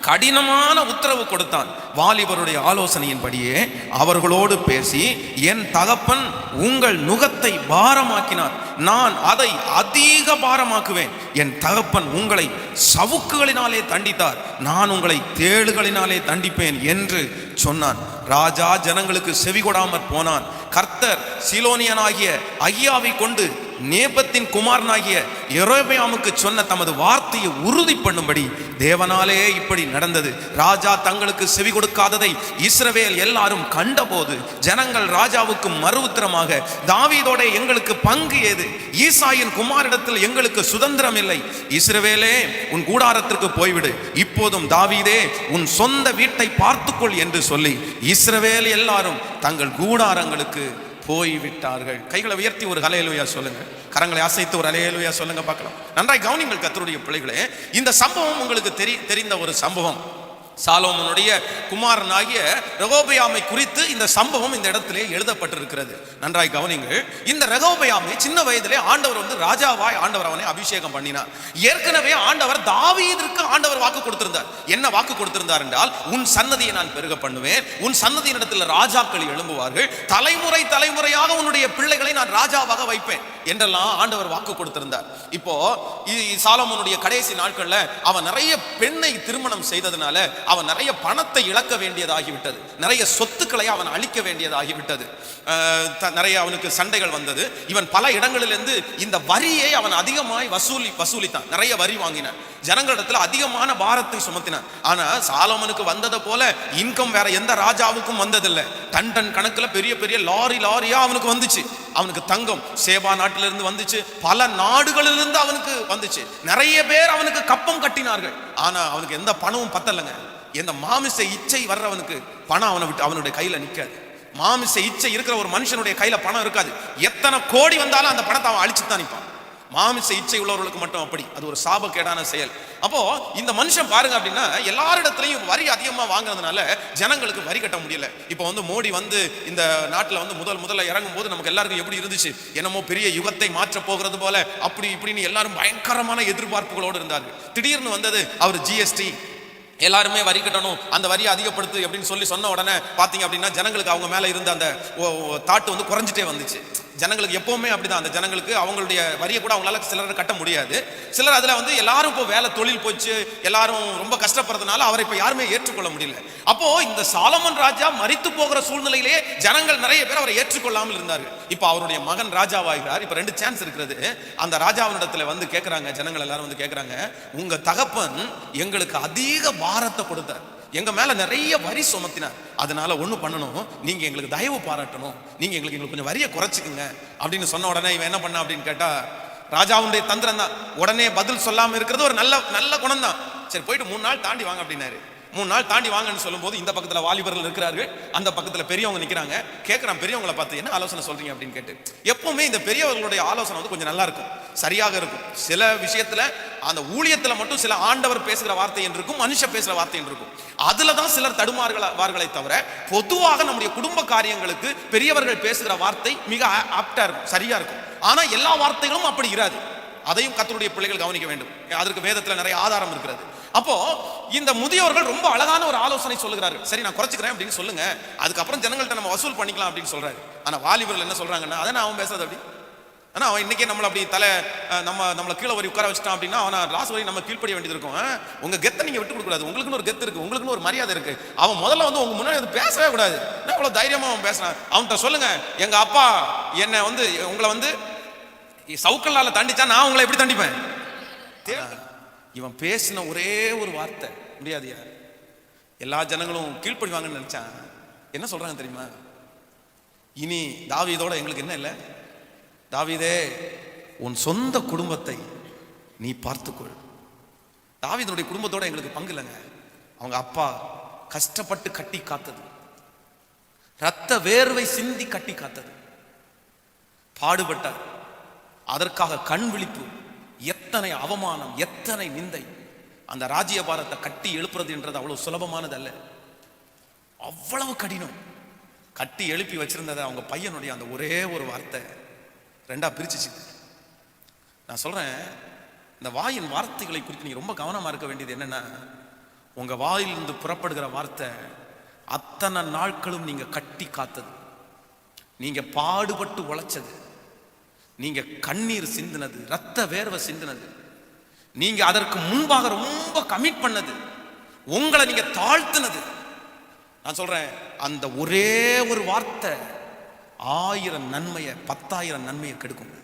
கடினமான உத்தரவு கொடுத்தான். வாலிபருடைய ஆலோசனையின்படியே அவர்களோடு பேசி, என் தகப்பன் உங்கள் நுகத்தை பாரமாக்கினார், நான் அதை அதிக பாரமாக்குவேன். என் தகப்பன் உங்களை சவுக்குகளினாலே தண்டித்தார், நான் உங்களை தேளுகளினாலே தண்டிப்பேன் என்று சொன்னான். ராஜா ஜனங்களுக்கு செவிகொடாமற் போனான். கர்த்தர் சீலோனியனாகிய அகியாவை கொண்டு நேபத்தின் குமாரனாகிய யெரொபெயாமுக்கு சொன்ன தமது வார்த்தையை உறுதி பண்ணும்படி தேவனாலே இப்படி நடந்தது. ராஜா தங்களுக்கு செவி கொடுக்காததை இஸ்ரவேல் எல்லாரும் கண்டபோது ஜனங்கள் ராஜாவுக்கு மறு உத்தரமாக, தாவீதோட எங்களுக்கு பங்கு ஏது? ஈசாயின் குமாரிடத்தில் எங்களுக்கு சுதந்திரம் இல்லை. இஸ்ரவேலே, உன் கூடாரத்திற்கு போய்விடு, இப்போதும் தாவீதே உன் சொந்த வீட்டை பார்த்துக்கொள் என்று சொல்லி இஸ்ரவேல் எல்லாரும் தங்கள் கூடாரங்களுக்கு போய்விட்டார்கள். கைகளை உயர்த்தி ஒரு ஹல்லேலூயா சொல்லுங்க. கரங்களை அசைத்து ஒரு ஹல்லேலூயா சொல்லுங்க பார்க்கலாம். நன்றாய் கவனிங்கள் கர்த்தருடைய பிள்ளைகளே. இந்த சம்பவம் உங்களுக்கு தெரிந்த ஒரு சம்பவம். சாலோமோனுடைய குமாரனாகிய ரெகொபெயாமை குறித்து இந்த சம்பவம் இந்த இடத்திலே எழுதப்பட்டிருக்கிறது. நன்றாய் கவனிங்கள். இந்த ரெகொபெயாமை சின்ன வயதிலே ஆண்டவர் ராஜாவாய் ஆண்டவர் அவனை அபிஷேகம் பண்ணினார். ஏற்கனவே ஆண்டவர் தாவீதிற்கு ஆண்டவர் வாக்கு கொடுத்திருந்தார். என்ன வாக்கு கொடுத்திருந்தார் என்றால், உன் சன்னதியை நான் பெருக பண்ணுவேன், உன் சன்னதியின் இடத்தில் ராஜாக்கள் எழும்புவார்கள், தலைமுறை தலைமுறையாக உன்னுடைய பிள்ளைகளை நான் ராஜாவாக வைப்பேன் என்றெல்லாம் ஆண்டவர் வாக்கு கொடுத்திருந்தார். இப்போ சாலோமோனுடைய கடைசி நாட்கள்ல அவன் நிறைய பெண்ணை திருமணம் செய்ததுனால அவன் நிறைய பணத்தை இழக்க வேண்டியதாகிவிட்டது, நிறைய சொத்துக்களை அவன் அழிக்க வேண்டியதாகிவிட்டது, நிறைய அவனுக்கு சண்டைகள் வந்தது. இவன் பல இடங்களிலிருந்து இந்த வரியை அவன் அதிகமாய் வசூலித்தான், நிறைய வரி வாங்கினான், ஜனங்களிடத்தில் அதிகமான பாரத்தை சுமத்தினான். ஆனா சாலோமோனுக்கு வந்ததை போல இன்கம் வேற எந்த ராஜாவுக்கும் வந்ததில்லை. டன் டன் கணக்கில் பெரிய பெரிய லாரியா அவனுக்கு வந்துச்சு. அவனுக்கு தங்கம் சேபா நாட்டிலிருந்து வந்துச்சு, பல நாடுகளிலிருந்து அவனுக்கு வந்துச்சு, நிறைய பேர் அவனுக்கு கப்பம் கட்டினார்கள். ஆனா அவனுக்கு எந்த பணமும் பத்தலைங்க. எந்த மாமிச இச்சை வர்றவனுக்கு பணம் அவனுடைய கையில நிற்காது. மாமிச இச்சை இருக்கிற ஒரு மனுஷனுடைய கையில பணம் இருக்காது. எத்தனை கோடி வந்தாலும் அந்த பணத்தை அவன் அழிச்சுத்தான் நிற்பான். மாமிச இச்சை உள்ளவர்களுக்கு மட்டும் அப்படி, அது ஒரு சாபக்கேடான செயல். அப்போ இந்த மனுஷன் பாருங்க அப்படின்னா எல்லாரிடத்துலையும் வரி அதிகமா வாங்குறதுனால ஜனங்களுக்கு வரி கட்ட முடியல. இப்போ வந்து மோடி வந்து இந்த நாட்டில் வந்து முதல்ல இறங்கும் போது நமக்கு எல்லாருக்கும் எப்படி இருந்துச்சு, என்னமோ பெரிய யுகத்தை மாற்ற போகிறது போல அப்படி இப்படின்னு எல்லாரும் பயங்கரமான எதிர்பார்ப்புகளோடு இருந்தார்கள். திடீர்னு வந்தது அவர் ஜிஎஸ்டி, எல்லாருமே வரி கட்டணும், அந்த வரியை அதிகப்படுத்து அப்படின்னு சொன்ன உடனே பாத்தீங்க அப்படின்னா ஜனங்களுக்கு அவங்க மேல இருந்த அந்த தாட்டு வந்து குறைஞ்சிட்டே வந்துச்சு. ஜனங்களுக்கு எப்பவுமே அப்படிதான், அந்த ஜனங்களுக்கு அவங்களுடைய வரியை கூட அவங்களால சிலர் கட்ட முடியாது. சிலர் அதுல வந்து எல்லாரும் இப்போ வேலை தொழில் போச்சு, எல்லாரும் ரொம்ப கஷ்டப்படுறதுனால அவரை இப்ப யாருமே ஏற்றுக்கொள்ள முடியல. அப்போ இந்த சாலமன் ராஜா மரித்து போகிற சூழ்நிலையிலே ஜனங்கள் நிறைய பேர் அவரை ஏற்றுக்கொள்ளாமல் இருந்தார்கள். இப்ப அவருடைய மகன் ராஜாவாகிறார். இப்ப 2 சான்ஸ் இருக்கிறது. அந்த ராஜாவினிடத்துல வந்து கேட்கிறாங்க, ஜனங்கள் எல்லாரும் வந்து கேட்கிறாங்க, உங்க தகப்பன் எங்களுக்கு அதிக பாரத்தை கொடுத்தார், எங்க மேல நிறைய வரி சுமத்தினார், அதனால ஒண்ணு பண்ணணும், நீங்க எங்களுக்கு தயவு பாராட்டணும், நீங்க எங்களுக்கு கொஞ்சம் வரியை குறைச்சிக்குங்க அப்படின்னு சொன்ன உடனே இவன் என்ன பண்ண அப்படின்னு கேட்டா, ராஜாவுடைய தந்திரம் தான். உடனே பதில் சொல்லாம இருக்கிறது ஒரு நல்ல குணம் தான். சரி போயிட்டு 3 நாள் தாண்டி வாங்க அப்படின்னாரு. 3 நாள் தாண்டி வாங்கன்னு சொல்லும் போது இந்த பக்கத்துல வாலிபர்கள் இருக்கிறார்கள், அந்த பக்கத்துல பெரியவங்க நிக்கிறாங்க. கேட்கிறான் பெரியவங்களை பார்த்து, என்ன ஆலோசனை சொல்றீங்க அப்படின்னு கேட்டு. எப்பவுமே இந்த பெரியவர்களுடைய ஆலோசனை வந்து கொஞ்சம் நல்லா இருக்கும், சரியாக இருக்கும். சில விஷயத்துல அந்த ஊழியத்துல மட்டும் சில ஆண்டவர் பேசுகிற வார்த்தை என்று இருக்கும், மனுஷ பேசுற வார்த்தை என்று இருக்கும். அதுலதான் சிலர் தடுமாறுகளை தவிர பொதுவாக நம்முடைய குடும்ப காரியங்களுக்கு பெரியவர்கள் பேசுகிற வார்த்தை மிக ஆப்டா இருக்கும், சரியா இருக்கும். ஆனா எல்லா வார்த்தைகளும் அப்படி இராது. அதையும் கர்த்தருடைய பிள்ளைகள் கவனிக்க வேண்டும். அதற்கு வேதத்துல நிறைய ஆதாரம் இருக்கிறது. அப்போ இந்த முதியோர்கள் ரொம்ப அழகான ஒரு ஆலோசனை சொல்லுகிறார்கள். சரி நான் குறைச்சிக்கிறேன் அப்படின்னு சொல்லுங்க, அதுக்கப்புறம் ஜனங்கள்ட்ட நம்ம வசூல் பண்ணிக்கலாம் அப்படின்னு சொல்றாரு. ஆனா வாலிபர்கள் என்ன சொல்றாங்கன்னா, அதை அவன் பேசாது அப்படி. ஆனா அவன் இன்னைக்கே நம்மள அப்படி நம்மளை கீழே வரி உட்கார வச்சுட்டான் அப்படின்னா அவன் லாஸ்ட் வரை நம்ம கீழ்ப்படிய வேண்டியது இருக்கும். உங்க கெத்தை நீங்க விட்டு கொடுக்க கூடாது, உங்களுக்குன்னு ஒரு கெத்து இருக்கு, உங்களுக்குன்னு ஒரு மரியாதை இருக்கு. அவன் முதல்ல வந்து உங்க முன்னாடி வந்து பேசவே கூடாது. நான் இவ்வளவு தைரியமா அவன் பேசுறான். அவன்கிட்ட சொல்லுங்க, எங்க அப்பா என்ன வந்து உங்களை வந்து சவுக்கல்லால தண்டிச்சா நான் உங்களை எப்படி தண்டிப்பேன். இவன் பேசின ஒரே ஒரு வார்த்தை முடியாதியா, எல்லா ஜனங்களும் கீழ்ப்படிவாங்கன்னு நினைச்சான். என்ன சொல்றாங்க தெரியுமா, இனி தாவீதோட எங்களுக்கு என்ன இல்லை, தாவீதே உன் சொந்த குடும்பத்தை நீ பார்த்துக்கொள். தாவீதுடைய குடும்பத்தோட எங்களுக்கு பங்கு இல்லைங்க. அவங்க அப்பா கஷ்டப்பட்டு கட்டி காத்தது, ரத்த வேர்வை சிந்தி கட்டி காத்தது, பாடுபட்டார், அதற்காக கண் விழிப்பு, எத்தனை அவமானம், எத்தனை நிந்தை. அந்த ராஜ்யபாரத்தை கட்டி எழுப்புறது என்றது அவ்வளவு சுலபமானது அல்ல, அவ்வளவு கடினம். கட்டி எழுப்பி வச்சிருந்ததை அவங்க பையனுடைய அந்த ஒரே ஒரு வார்த்தை 2ஆ பிரிச்சுச்சு. நான் சொல்றேன், இந்த வாயின் வார்த்தைகளை குறித்து நீங்க ரொம்ப கவனமா இருக்க வேண்டியது என்னன்னா, உங்க வாயிலிருந்து புறப்படுகிற வார்த்தை அத்தனை நாட்களும் நீங்க கட்டி காத்தது, நீங்க பாடுபட்டு உழைச்சது, நீங்க கண்ணீர் சிந்தினது, ரத்த வேர்வை சிந்தினது, நீங்க அதற்கு முன்பாக ரொம்ப கமிட் பண்ணது, உங்களை நீங்க தாழ்த்தினது. நான் சொல்றேன், அந்த ஒரே ஒரு வார்த்தை 1000 நன்மையை 10,000 நன்மையை கெடுக்கும்.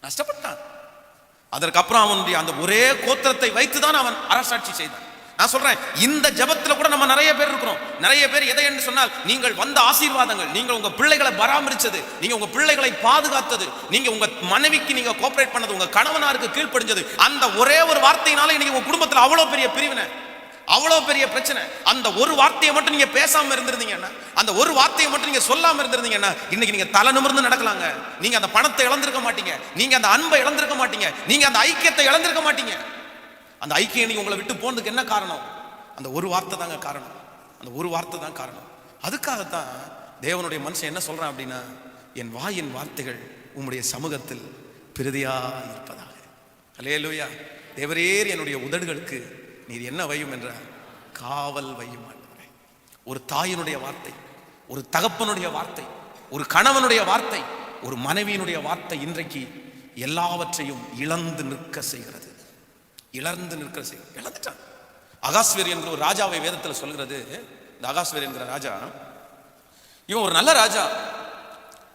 நஷ்டப்பட்டான். அதற்கப்புறம் அவனுடைய அந்த ஒரே கோத்திரத்தை வைத்துதான் அவன் அரசாட்சி செய்தான். நான் சொல்றேன், இந்த ஜபத்துல கூட நம்ம நிறைய பேர் இருக்கிறோம். நிறைய பேர் எதை என்று சொன்னால், நீங்கள் வந்த ஆசீர்வாதங்கள், நீங்கள் உங்க பிள்ளைகளை பராமரிச்சது, நீங்க உங்க பிள்ளைகளை பாதுகாத்தது, நீங்க உங்க மனைவிக்கு நீங்க கோஆபரேட் பண்ணது, உங்க கணவனாருக்கு கீழ்ப்படிஞ்சது, அந்த ஒரே ஒரு வார்த்தையினால இன்னைக்கு உங்க குடும்பத்துல அவ்வளவு பெரிய பிரிவினை, அவ்வளவு பெரிய பிரச்சனை. அந்த ஒரு வார்த்தையை மட்டும் நீங்க பேசாம இருந்திருந்தீங்கன்னா, அந்த ஒரு வார்த்தையை மட்டும் நீங்க சொல்லாம இருந்திருந்தீங்கன்னா, இன்னைக்கு நீங்க தலை நிமிர்ந்து நடக்கலாங்க. நீங்க அந்த பணத்தை இழந்திருக்க மாட்டீங்க, நீங்க அந்த அன்பை இழந்திருக்க மாட்டீங்க, நீங்க அந்த ஐக்கியத்தை இழந்திருக்க மாட்டீங்க. அந்த ஐக்கியம் நீங்க உங்களை விட்டு போனதுக்கு என்ன காரணம்? அந்த ஒரு வார்த்தை தாங்க காரணம். அந்த ஒரு வார்த்தை தான் காரணம். அதுக்காகத்தான் தேவனுடைய மனுஷன் என்ன சொல்றான் அப்படின்னா, என் வாயின் வார்த்தைகள் உம்முடைய சமூகத்தில் பிரதியா இருப்பதாக. அல்லேலூயா. தேவரேர் என்னுடைய உதடுகளுக்கு நீர் என்ன வையும் என்றார், காவல் வையும். ஒரு தாயினுடைய வார்த்தை, ஒரு தகப்பனுடைய வார்த்தை, ஒரு கணவனுடைய வார்த்தை, ஒரு மனைவியினுடைய வார்த்தை இன்றைக்கு எல்லாவற்றையும் இழந்து நிற்க செய்கிறது. இழந்துட்டான். அகாஸ்வேர் என்கிற ஒரு ராஜாவை வேதத்தில் சொல்கிறது. இந்த அகாஸ்வேர் என்கிற ராஜா, இவன் ஒரு நல்ல ராஜா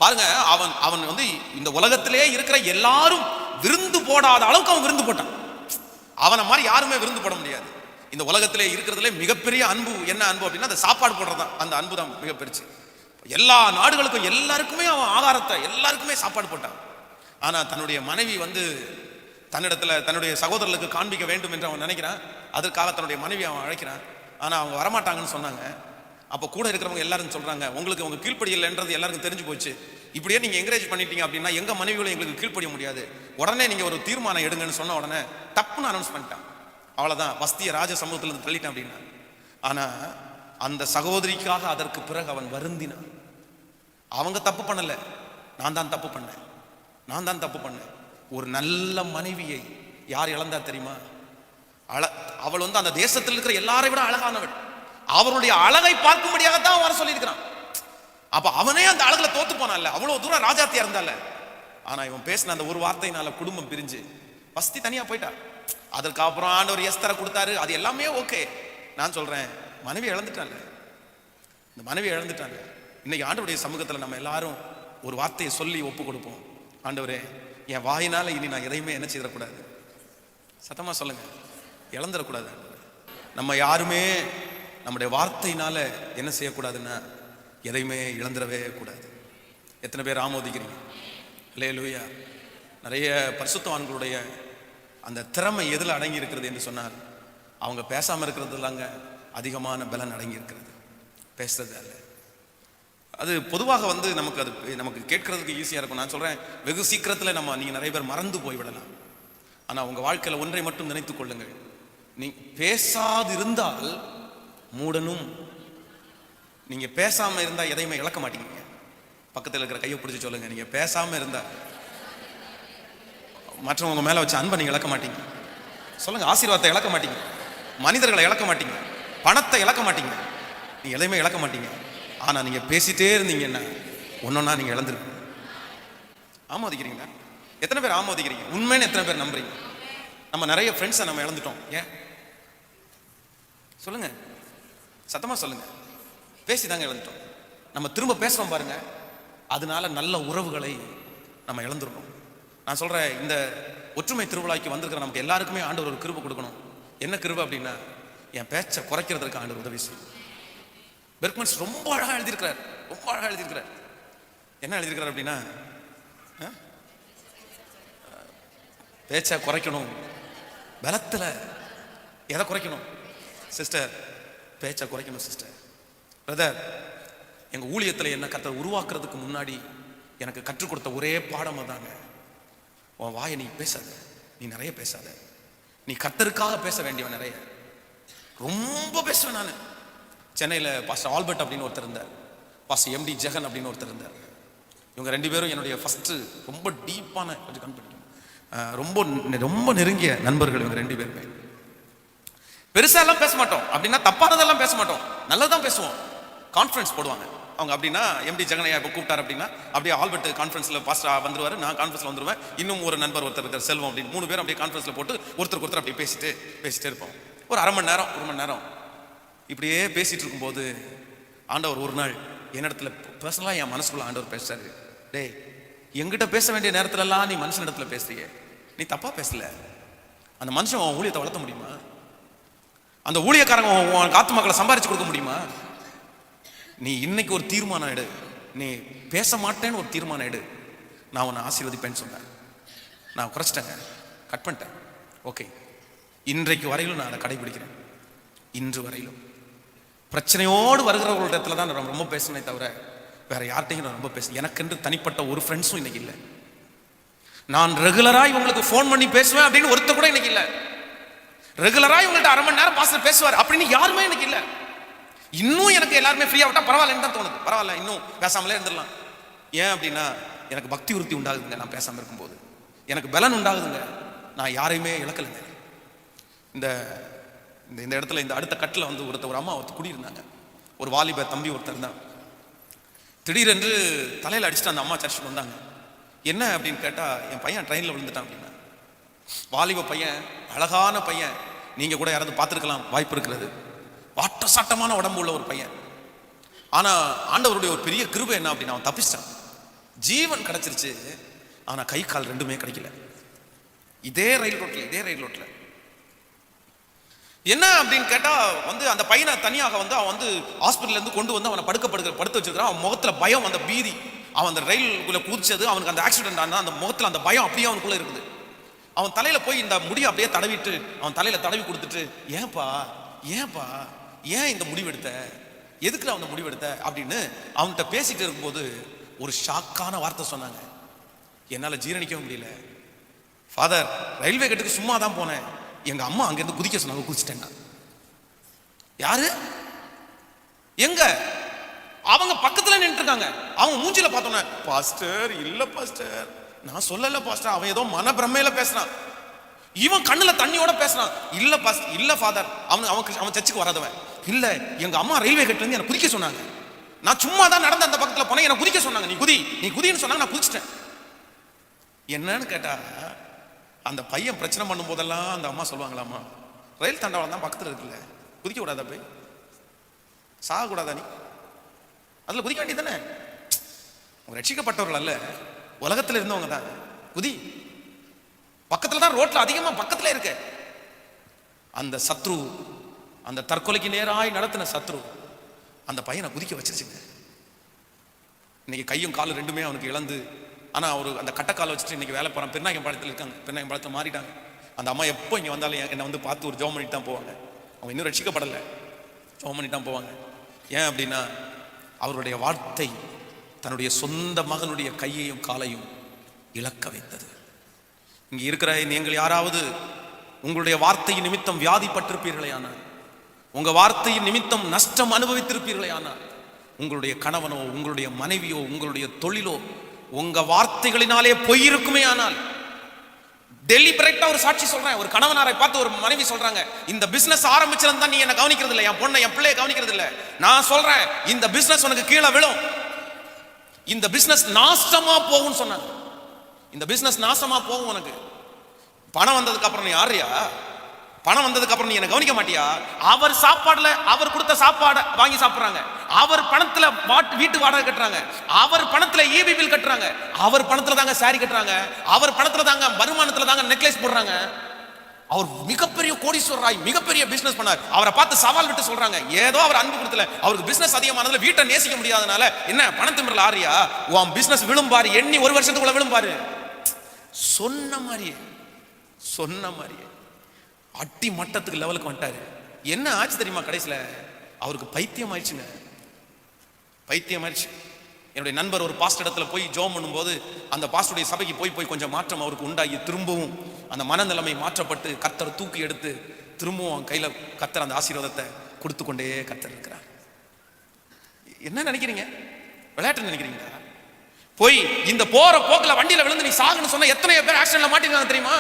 பாருங்க. அவன் வந்து இந்த உலகத்திலே இருக்கிற எல்லாரும் விருந்து போடாத அளவுக்கு அவன் விருந்து போட்டான். அவனை மாதிரி யாருமே விருந்து போட முடியாது. இந்த உலகத்திலே இருக்கிறதுல மிகப்பெரிய அன்பு என்ன அன்பு அப்படின்னா, அந்த சாப்பாடு போடுறதுதான். அந்த அன்பு தான் மிக பெருச்சு. எல்லா நாடுகளுக்கும் எல்லாருக்குமே அவன் ஆகாரத்தை, எல்லாருக்குமே சாப்பாடு போட்டான். ஆனா தன்னுடைய மனைவி வந்து தன்னிடத்துல தன்னுடைய சகோதரர்களுக்கு காண்பிக்க வேண்டும் என்று அவன் நினைக்கிறான். அதற்காக தன்னுடைய மனைவி அவன் அழைக்கிறான். ஆனா அவங்க வரமாட்டாங்கன்னு சொன்னாங்க. அப்போ கூட இருக்கிறவங்க எல்லாரும் சொல்றாங்க, உங்களுக்கு உங்க கீழ்ப்படி இல்லைன்றது எல்லாருக்கும் தெரிஞ்சு போச்சு, இப்படியே நீங்க என்கரேஜ் பண்ணிட்டீங்க அப்படின்னா எங்க மனைவிகளை எங்களுக்கு கீழ்ப்படிய முடியாது, உடனே நீங்க ஒரு தீர்மானம் எடுங்கன்னு சொன்ன உடனே டப்புன்னு அனௌன்ஸ் பண்ணிட்டான். அவ்வளவுதான், வஸ்திய ராஜ சமூகத்துல இருந்து தள்ளிட்டான் அப்படின்னா. ஆனா அந்த சகோதரிக்காக அதற்கு பிறகு அவன் வருந்தினான். அவங்க தப்பு பண்ணல, நான் தான் தப்பு பண்ணேன். ஒரு நல்ல மனைவியை யார் இழந்தா தெரியுமா? அவள் வந்து அந்த தேசத்தில் இருக்கிற எல்லாரை விட அழகானவள். அவருடைய அழகை பார்க்கும்படியாகத்தான் வர சொல்லியிருக்கிறான். அப்ப அவனே அந்த அழகுல தோத்து போனான்ல, அவ்வளவு தூரம் ராஜாத்தியா இருந்தால. ஆனா இவன் பேசின அந்த ஒரு வார்த்தையினால குடும்பம் பிரிஞ்சு வஸ்தி தனியா போயிட்டா. அதற்கு அப்புறம் ஆண்டவர் எஸ்தரை கொடுத்தாரு, அது எல்லாமே ஓகே. நான் சொல்றேன், மனைவி இழந்துட்டாங்க, இந்த மனைவி இழந்துட்டாங்க. இன்னைக்கு ஆண்டவருடைய சமூகத்துல நம்ம எல்லாரும் ஒரு வார்த்தையை சொல்லி ஒப்பு கொடுப்போம். ஆண்டவரே, என் வாயினால இனி நான் எதையுமே என்ன செய்திடக்கூடாது. சத்தமா சொல்லுங்க, இழந்துடக்கூடாது. நம்ம யாருமே நம்முடைய வார்த்தையினால என்ன செய்யக்கூடாதுன்னா எதையுமே இழந்துடவே கூடாது. எத்தனை பேர் ஆமோதிக்கிறீங்க? அல்லேலூயா. நிறைய பரிசுத்தவான்களுடைய அந்த திறமை எதில் அடங்கி இருக்கிறது என்று சொன்னால், அவங்க பேசாமல் இருக்கிறதுலாங்க அதிகமான பலன் அடங்கி இருக்கிறது, பேசுறது அல்ல. அது பொதுவாக வந்து நமக்கு கேட்கறதுக்கு ஈஸியாக இருக்கும். நான் சொல்கிறேன், வெகு சீக்கிரத்தில் நீங்கள் நிறைய பேர் மறந்து போய்விடலாம். ஆனால் உங்கள் வாழ்க்கையில் ஒன்றை மட்டும் நினைத்து கொள்ளுங்கள், நீ பேசாதிருந்தால் மூடனும். நீங்க பேசாம இருந்தா எதையுமே இழக்க மாட்டீங்க. பக்கத்தில் இருக்கிற கையை பிடிச்சி சொல்லுங்க, நீங்க பேசாம இருந்தா மற்றவங்க மேல வச்ச அன்பை நீங்க இழக்க மாட்டீங்க. சொல்லுங்க, ஆசீர்வாதத்தை இழக்க மாட்டீங்க, மனிதர்களை இழக்க மாட்டீங்க, பணத்தை இழக்க மாட்டீங்க, நீங்க எதையுமே இழக்க மாட்டீங்க. ஆனா நீங்க பேசிட்டே இருந்தீங்கன்னா ஒன்னொன்னா நீங்க இழந்துருக்கீங்க. ஆமோதிக்கிறீங்களா? எத்தனை பேர் ஆமோதிக்கிறீங்க? உண்மைன்னு எத்தனை பேர் நம்புறீங்க? நம்ம நிறைய ஃப்ரெண்ட்ஸை நம்ம இழந்துட்டோம். ஏன் சொல்லுங்க, சத்தமா சொல்லுங்க. பேசிதாங்க இழந்துட்டோம். நம்ம திரும்ப பேசுறோம் பாருங்க, அதனால நல்ல உறவுகளை நம்ம இழந்துடணும். நான் சொல்றேன், இந்த ஒற்றுமை திருவிழாக்கு வந்திருக்கிற நமக்கு எல்லாருக்குமே ஆண்டவர் ஒரு கிருபை கொடுக்கணும். என்ன கிருபை அப்படின்னா, என் பேச்சை குறைக்கிறதுக்கு ஆண்டவர் உதவி செய்யும். பெர்க்மன்ஸ் ரொம்ப அழகா எழுதியிருக்கிறார், ரொம்ப அழகா எழுதியிருக்கிறார். என்ன எழுதியிருக்கிறார் அப்படின்னா, பேச்சை குறைக்கணும். பலத்துல எதை குறைக்கணும் சிஸ்டர்? பேச்சை குறைக்கணும் சிஸ்டர். பிரதர், எங்க ஊழியத்தில் என்ன கர்த்தர் உருவாக்குறதுக்கு முன்னாடி எனக்கு கற்றுக் கொடுத்த ஒரே பாடம் தாங்க, உன் வாயை நீ பேசாத, நீ நிறைய பேசாத. நீ கர்த்தருக்காக பேச வேண்டியவன், நிறைய ரொம்ப பேசுவேன். நான் சென்னையில் பாஸ்டர் ஆல்பர்ட் அப்படின்னு ஒருத்தர் இருந்தார், பாஸ்டர் எம்டி ஜெகன் அப்படின்னு ஒருத்தர் இருந்தார். இவங்க ரெண்டு பேரும் என்னுடைய ஃபர்ஸ்ட் ரொம்ப டீப்பான கொஞ்சம் கம்பெனி, ரொம்ப ரொம்ப நெருங்கிய நண்பர்கள் இவங்க ரெண்டு பேருமே. பெருசா எல்லாம் பேச மாட்டோம், அப்படின்னா தப்பானதெல்லாம் பேச மாட்டோம், நல்லதான் பேசுவோம். கான்ஃபரன்ஸ் போடுவாங்க அவங்க, அப்படின்னா எம்டி ஜெகனையா இப்போ கூப்பிட்டார் அப்படின்னா அப்படியே ஆல்பர்ட் கான்ஃபரன்ஸ்ல பாஸ்டர் வந்துருவாரு, நான் கான்ஃபரன்ஸ்ல வந்துருவேன், இன்னும் ஒரு நண்பர் ஒருத்தர் இருக்கார் செல்வம் அப்படின்னு, 3 பேரும் அப்படியே கான்ஃபரன்ஸ்ல போட்டு ஒருத்தருக்கு ஒருத்தர் அப்படியே பேசிட்டே இருப்போம். ஒரு அரை மணி நேரம் 1 மணி நேரம் இப்படியே பேசிட்டு இருக்கும்போது ஆண்டவர் ஒரு நாள் என்னிடத்துல பர்சனலா என் மனசுக்குள்ள ஆண்டவர் பேசுறாரு, டேய், எங்கிட்ட பேச வேண்டிய நேரத்துல எல்லாம் நீ மனுஷன் இடத்துல பேசுறிய, நீ தப்பா பேசல. அந்த மனுஷன் உன் ஊழியத்தை வளர்த்த முடியுமா? அந்த ஊழியக்காரங்க உன் காத்து மக்களை சம்பாரிச்சு கொடுக்க முடியுமா? நீ இன்னைக்கு ஒரு தீர்மானம் எடு, நீ பேச மாட்டேன்னு ஒரு தீர்மானம் எடு, நான் உன்னை ஆசீர்வதிப்பேன்னு சொன்னேன். நான் குறைச்சிட்டேங்க, கட் பண்ணிட்டேன். ஓகே, இன்றைக்கு வரையிலும் நான் அதை கடைபிடிக்கிறேன். இன்று வரையிலும் பிரச்சனையோடு வருகிறவர்களிடத்துல தான் நான் ரொம்ப பேசினே தவிர வேற யார்கிட்டையும் நான் ரொம்ப பேச, எனக்கென்று தனிப்பட்ட ஒரு ஃப்ரெண்ட்ஸும் இன்னைக்கு இல்லை. நான் ரெகுலராக இவங்களுக்கு ஃபோன் பண்ணி பேசுவேன் அப்படின்னு ஒருத்தர் கூட இன்னைக்கு இல்லை. ரெகுலராக இவங்கள்ட்ட அரை மணி நேரம் பாஸ்டர் பேசுவார் அப்படின்னு யாருமே எனக்கு இல்லை. இன்னும் எனக்கு எல்லாருமே ஃப்ரீயா விட்டா பரவாயில்லன்னு தான் தோணுது. பரவாயில்ல, இன்னும் பேசாமலே இருந்துடலாம். ஏன் அப்படின்னா, எனக்கு பக்தி விருத்தி உண்டாகுதுங்க நான் பேசாம இருக்கும்போது, எனக்கு பலன் உண்டாகுதுங்க, நான் யாரையுமே இழக்கலைங்க. இந்த இந்த இடத்துல இந்த அடுத்த கட்டில் வந்து ஒரு அம்மா ஒருத்தர் குடியிருந்தாங்க. ஒரு வாலிப தம்பி ஒருத்தர் தான். திடீரென்று தலையில் அடிச்சுட்டு அந்த அம்மா சர்ச்சுக்கு வந்தாங்க. என்ன அப்படின்னு கேட்டா, என் பையன் ட்ரெயினில் விழுந்துட்டான் அப்படின்னா. வாலிப பையன், அழகான பையன், நீங்க கூட யாராவது பார்த்துருக்கலாம், வாய்ப்பு இருக்கிறது. வாட்ட சாட்டமான உடம்பு உள்ள ஒரு பையன். ஆனா ஆண்டவருடைய ஒரு பெரிய கிருபை என்ன அப்படின்னா, அவன் தப்பிச்சிட்டான், ஜீவன் கிடைச்சிருச்சு. ஆனா கை கால் ரெண்டுமே கிடைக்கல. இதே ரயில் ரோட்ல என்ன அப்படின்னு கேட்டா, வந்து அந்த பையனை தனியாக வந்து அவன் வந்து ஹாஸ்பிட்டல்ல இருந்து கொண்டு வந்து அவனை படுத்து வச்சிருக்கான். அவன் முகத்துல பயம், அந்த பீதி, அவன் அந்த ரயிலுக்குள்ள குதிச்சது, அவனுக்கு அந்த ஆக்சிடென்ட் ஆனா அந்த முகத்துல அந்த பயம் அப்படியே அவனுக்குள்ள இருக்குது. அவன் தலையில போய் இந்த முடியை அப்படியே தடவிட்டு, அவன் தலையில தடவி கொடுத்துட்டு, ஏன்பா ஏன் இந்த முடிவு எடுத்த, எதுக்கு அவனை முடிவெடுத்த அப்படின்னு அவன்கிட்ட பேசிட்டு இருக்கும்போது ஒரு ஷாக்கான வார்த்தை சொன்னாங்க. என்னால ஜீரணிக்கவும் முடியல. ஃபாதர், ரயில்வே கேட்டுக்கு சும்மா தான் போனேன், எங்க அம்மா அங்கிருந்து குதிக்க சொன்னாங்க, குதிச்சிட்டேன். யாரு? எங்க? அவங்க பக்கத்துல நின்று இருக்காங்க. அவங்க மூஞ்சில பார்த்தோன்னே, பாஸ்டர் இல்ல பாஸ்டர், நான் சொல்லல பாஸ்டர், அவன் ஏதோ மன பிரமையில பேசுறான். இவன் கண்ணுல தண்ணியோட பேசுறான். இல்ல பாஸ்டர், இல்ல ஃபாதர், அவன் சர்ச்சுக்கு வராதவன் இல்ல, எங்க அம்மா ரயில்வே கேட்ல இருந்து என்ன குதிக்க சொன்னாங்க, நான் சும்மா தான் நடந்து அந்த பக்கத்துல போனேன், என்ன குதிக்க சொன்னாங்க, நீ குதின்னு சொன்னாங்க, நான் குதிச்சிட்டேன். என்னன்னு கேட்டா, அந்த பையன் பிரச்சனை பண்ணும் போதெல்லாம் அந்த அம்மா சொல்லுவாங்களாமா, ரயில் தண்டவாளம் தான் பக்கத்துல இருக்குல்ல, குதிக்க கூடாதா, போய் சாக கூடாதா, நீ அதுல குதிக்க வேண்டியதானே, ரட்சிக்கப்பட்டவர்கள் அல்ல, உலகத்துல இருந்தவங்க தான், குதி, பக்கத்துல தான், ரோட்ல அதிகமா பக்கத்துல இருக்க. அந்த சத்ரு, அந்த தற்கொலைக்கு நேராய் நடத்தின சத்ரு அந்த பையனை குதிக்க வச்சிருச்சுங்க. இன்னைக்கு கையும் காலும் ரெண்டுமே அவனுக்கு இழந்து, ஆனா அவரு அந்த கட்டக்காலை வச்சுட்டு இன்னைக்கு வேலை போறான். பெருநாயகம்பாளையத்தில் இருக்காங்க, பெருநாயகம்பாளையத்தில் மாறிட்டாங்க. அந்த அம்மா எப்போ இங்க வந்தாலும் என்னை வந்து பார்த்து ஒரு ஜெபம் பண்ணிட்டு தான் போவாங்க. அவங்க இன்னும் ரட்சிக்கப்படலை, ஜெபம் பண்ணிட்டு தான் போவாங்க. ஏன் அப்படின்னா, அவருடைய வார்த்தை தன்னுடைய சொந்த மகனுடைய கையையும் காலையும் இழக்க வைத்தது. இங்க இருக்கிற நீங்கள் யாராவது உங்களுடைய வார்த்தையின் நிமித்தம் வியாதிப்பட்டிருப்பீர்களே ஆனால், உங்க வார்த்தையின் நிமித்தம் நஷ்டம் அனுபவித்திருப்பீர்களே ஆனால், உங்களுடைய கணவனோ உங்களுடைய மனைவியோ உங்களுடைய தொழிலோ உங்க வார்த்தைகளினாலே பொய் இருக்குமே ஆனால், டெலிபரேட்டா ஒரு சாட்சி சொல்றேன். ஒரு கணவனாரை பார்த்து ஒரு மனைவி சொல்றாங்க, இந்த பிசினஸ் ஆரம்பிச்சிருந்தா நீ என்ன கவனிக்கிறது இல்லை, என் பொண்ணை என் பிள்ளைய கவனிக்கிறது இல்லை, நான் சொல்றேன் இந்த பிசினஸ் உனக்கு கீழே விழும், இந்த பிசினஸ் நாசமா போகும் சொன்னாங்க. இந்த பிசினஸ் நாசமா போகும், உனக்கு பணம் வந்ததுக்கு அப்புறம் நீ யாரையா, பணம் வந்ததுக்கு அப்புறம் நீ என்ன கவனிக்க மாட்டியா, அவர் சாப்பாடுல அவர் கொடுத்த சாப்பாடை வாங்கி சாப்பிடுறாங்க, அவர் பணத்துல வீட்டு வாடகை கட்டுறாங்க, அவர் பணத்துல ஈபி பில் கட்டுறாங்க, அவர் பணத்துல தாங்க சாரி கட்டுறாங்க, அவர் பணத்துல தாங்க வருமானத்துல தாங்க நெக்லஸ் போடுறாங்க. அவர் மிகப்பெரிய கோடீஸ்வரராய் மிகப்பெரிய பிசினஸ் பண்ணார். அவரை பார்த்து சவால் விட்டு சொல்றாங்க, ஏதோ அவர் அன்பு கொடுத்துல அவருக்கு பிசினஸ் அதிகமானதுல வீட்டை நேசிக்க முடியாதனால என்ன பணத்திமிரல ஆறியா, உன் பிசினஸ் விழும்பாரு, எண்ணி ஒரு வருஷத்துக்குள்ள விழும்பாரு. சொன்ன மாதிரியே அட்டி மட்டத்துக்கு லெவலுக்கு வந்துட்டாரு. என்ன ஆச்சு தெரியுமா, கடைசியில அவருக்கு பைத்தியம் ஆயிடுச்சுங்க, பைத்தியம் ஆயிடுச்சு. என்னுடைய நண்பர் ஒரு பாஸ்டர் இடத்துல போய் ஜெபம் பண்ணும்போது, அந்த பாஸ்டருடைய சபைக்கு போய் கொஞ்சம் மாற்றம் அவருக்கு உண்டாகி, திரும்பவும் அந்த மனநிலைமை மாற்றப்பட்டு கர்த்தர் தூக்கி எடுத்து திரும்பவும் அவன் கையில கர்த்தர் அந்த ஆசீர்வாதத்தை கொடுத்து கொண்டே கர்த்தர் இருக்கிறார். என்ன நினைக்கிறீங்க, விளையாட்டு நினைக்கிறீங்களா? போய் இந்த போற போக்குல வண்டியில விழுந்து நீ சாகுன்னு சொன்ன எத்தனையோ பேர் ஆக்சிடென்ட்ல மாட்டிருக்காங்க தெரியுமா?